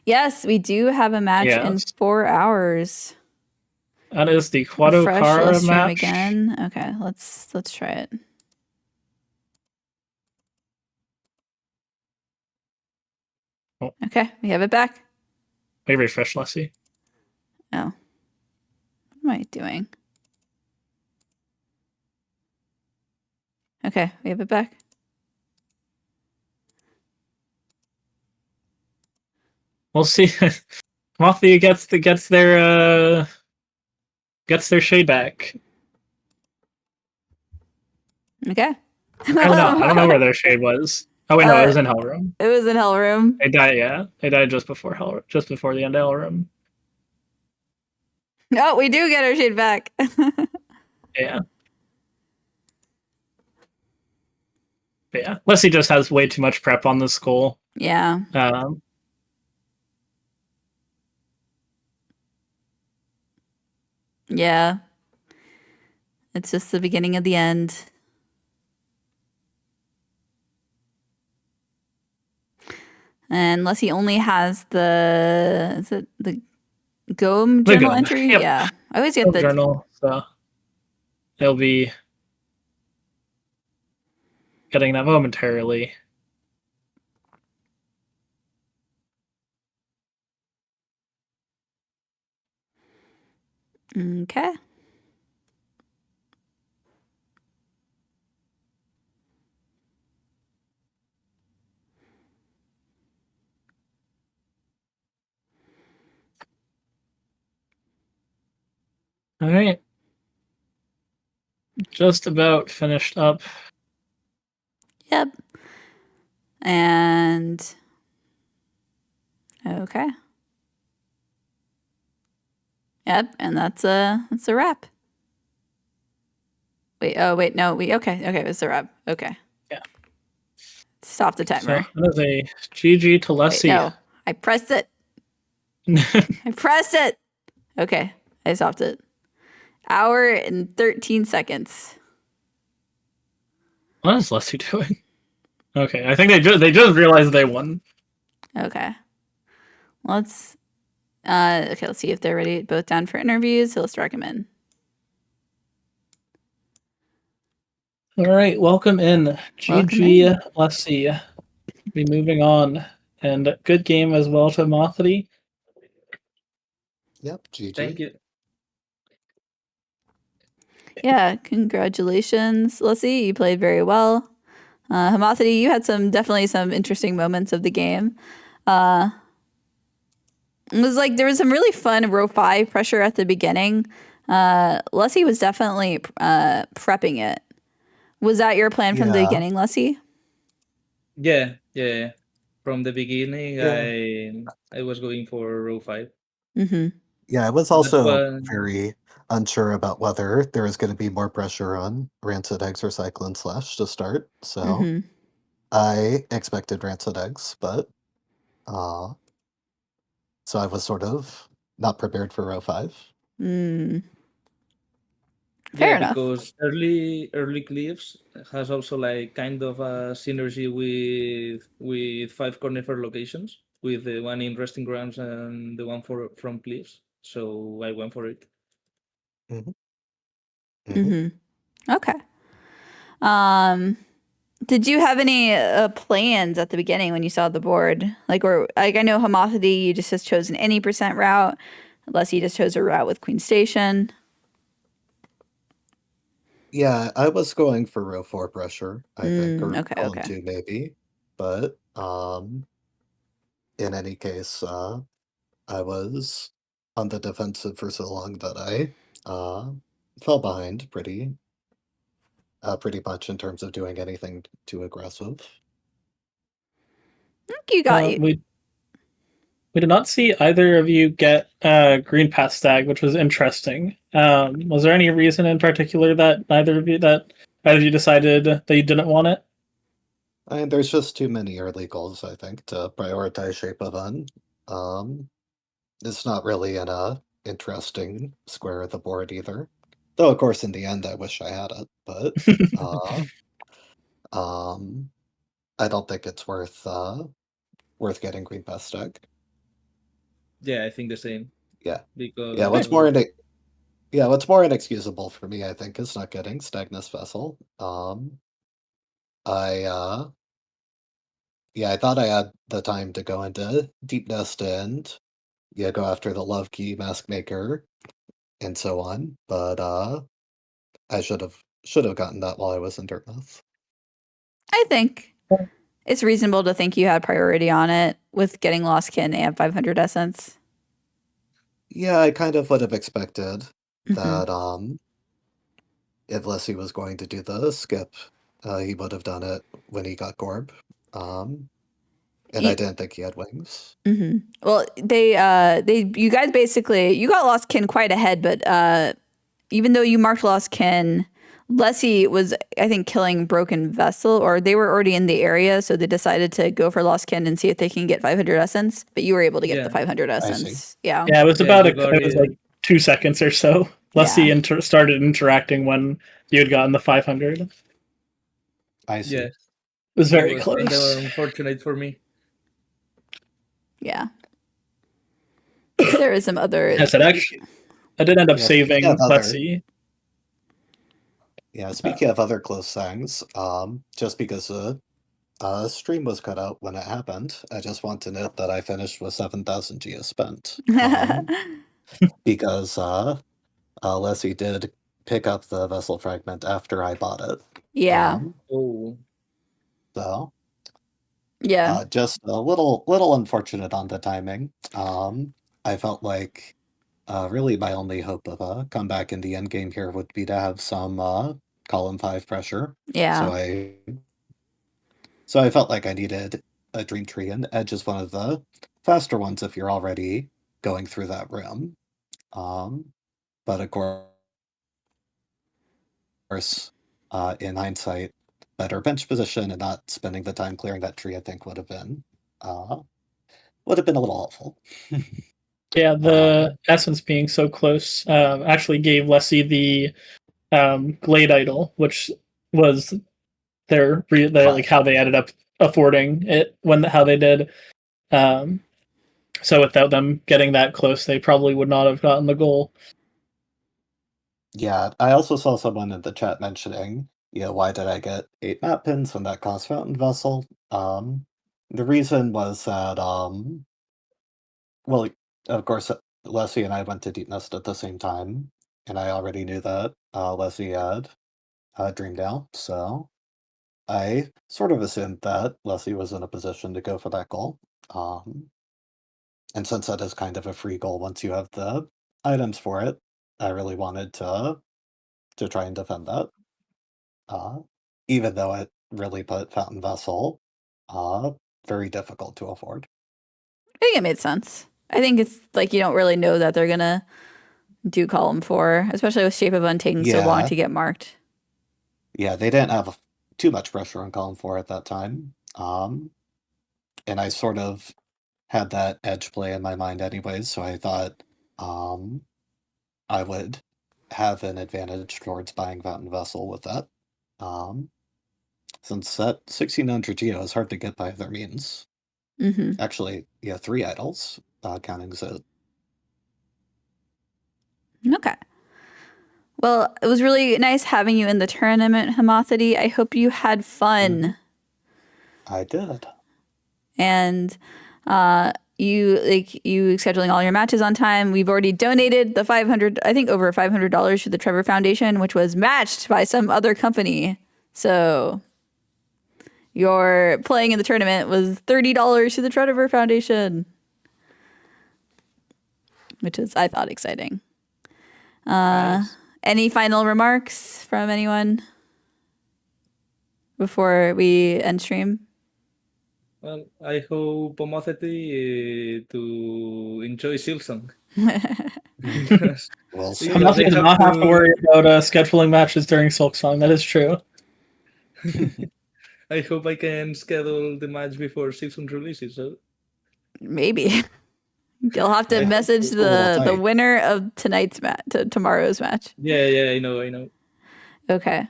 Yes, we do have a match in 4 hours. That is the Refresh, Quado let's try match. again. Okay, let's try it. Oh. Okay, we have it back. Wait, refresh, Leslie. Oh. What am I doing? Okay, we have it back. We'll see. Mafia gets their shade back. Okay. I don't know where their shade was. Oh wait, no, it was in Hellroom. It was in Hellroom. They died. Yeah, they died just before the end of Hellroom. No, we do get our shade back. Yeah. But yeah, Leslie just has way too much prep on the skull. Yeah. Yeah. It's just the beginning of the end. And unless he only has the GOM journal entry? Yep. Yeah. I always get the journal, so he'll be getting that momentarily. Okay. All right. Just about finished up. Yep. And okay. Yep, and that's a wrap. Wait, no, okay, it's a wrap. Okay. Yeah. Stop the timer. So that is a GG to Leslie. No, I pressed it. I pressed it. Okay, I stopped it. Hour and 13 seconds. What is Leslie doing? Okay, I think they just realized they won. Okay. Let's let's see if they're ready, both down for interviews. So let's recommend. All right, welcome in. GG, Leslie. Be moving on. And good game as well to homothety. Yep, GG. Thank you. Yeah, congratulations, Leslie. You played very well. Homothety, you had definitely some interesting moments of the game. It was like there was some really fun row 5 pressure at the beginning. Leslie was definitely prepping it. Was that your plan from the beginning, Leslie? Yeah. From the beginning, I was going for row 5. Mm-hmm. Yeah, I was also very unsure about whether there was going to be more pressure on Rancid Eggs or Cyclone Slash to start. So I expected Rancid Eggs, but so I was sort of not prepared for row 5. Fair enough. Because early cliffs has also like kind of a synergy with 5 conifer locations, with the one in resting grounds and the one from cliffs. So I went for it. Okay. Did you have any plans at the beginning when you saw the board? Like I know Homothety, you just has chosen any % route, unless you just chose a route with Queen Station. Yeah, I was going for row 4 pressure, I think, or okay. 2 maybe. But in any case, I was on the defensive for so long that I fell behind pretty much in terms of doing anything too aggressive. I think you got you. We did not see either of you get Green Path Stag, which was interesting. Was there any reason in particular that either of you decided that you didn't want it? I mean, there's just too many early goals, I think, to prioritize Shape of Un. It's not really in a interesting square of the board either. Though, of course, in the end, I wish I had it, but I don't think it's worth getting Green Path Stag. Yeah, I think the same. Yeah. Because Yeah, what's more inexcusable for me, I think, is not getting Stagnus Vessel. I thought I had the time to go into Deep Nest and go after the Love Key, Mask Maker, and so on, but I should have gotten that while I was in Dartmouth. I think it's reasonable to think you had priority on it with getting Lost Kin and 500 Essence. Yeah, I kind of would have expected that if Leslie was going to do the skip, he would have done it when he got Gorb. And I didn't think he had wings. Well, you guys basically, you got Lost Kin quite ahead, but even though you marked Lost Kin, Leslie was, I think, killing Broken Vessel, or they were already in the area, so they decided to go for Lost Kin and see if they can get 500 Essence, but you were able to get the 500 Essence. Yeah. Yeah, it was it was like 2 seconds or so. Leslie started interacting when you had gotten the 500. I see. Yeah. It was very It was close. kind of unfortunate for me. Yeah. There is some other... Yes, I did end up saving Leslie. Yeah, speaking of other close things, just because stream was cut out when it happened, I just want to note that I finished with 7,000 geos spent. Because Leslie did pick up the vessel fragment after I bought it. Yeah. So yeah, just a little unfortunate on the timing. I felt like really my only hope of a comeback in the end game here would be to have some column 5 pressure. yeah. So I felt like I needed a Dream Tree, and Edge is one of the faster ones if you're already going through that room. But of course, in hindsight, better bench position and not spending the time clearing that tree, I think would have been a little helpful. Yeah, the essence being so close actually gave Leslie the Glade Idol, which was their like how they ended up affording it how they did. So without them getting that close, they probably would not have gotten the goal. Yeah, I also saw someone in the chat mentioning, why did I get 8 map pins when that cost Fountain Vessel? The reason was that, well, of course, Leslie and I went to Deep Nest at the same time, and I already knew that Leslie had Dreamdale, so I sort of assumed that Leslie was in a position to go for that goal. And since that is kind of a free goal once you have the items for it, I really wanted to try and defend that. Even though it really put Fountain Vessel very difficult to afford. I think it made sense. I think it's like you don't really know that they're gonna do column 4, especially with Shape of Un taking so long to get marked. Yeah, they didn't have too much pressure on column 4 at that time. And I sort of had that edge play in my mind anyways, so I thought I would have an advantage towards buying Fountain Vessel with that. Since that 1600 geo is hard to get by other means. Actually, 3 idols, counting Zit. Okay. Well, it was really nice having you in the tournament, Homothety. I hope you had fun. I did. And you scheduling all your matches on time. We've already donated the over $500 to the Trevor Foundation, which was matched by some other company. So your playing in the tournament was $30 to the Trevor Foundation, which is, I thought, exciting. Nice. Any final remarks from anyone before we end stream? Well, I hope homothety to enjoy Silsong. We'll see. Because Homothety they does have not have to to. worry about scheduling matches during Silksong. That is true. I hope I can schedule the match before Silsong releases. So Maybe. You'll have to I think message it's a little the tight. winner of tonight's match to tomorrow's match. yeah, I know. Okay.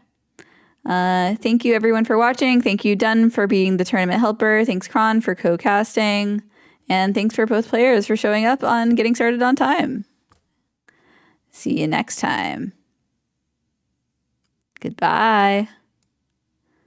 Thank you everyone for watching. Thank you, Dunn, for being the tournament helper. Thanks, Kron, for co-casting. And thanks for both players for showing up on getting started on time. See you next time. Goodbye.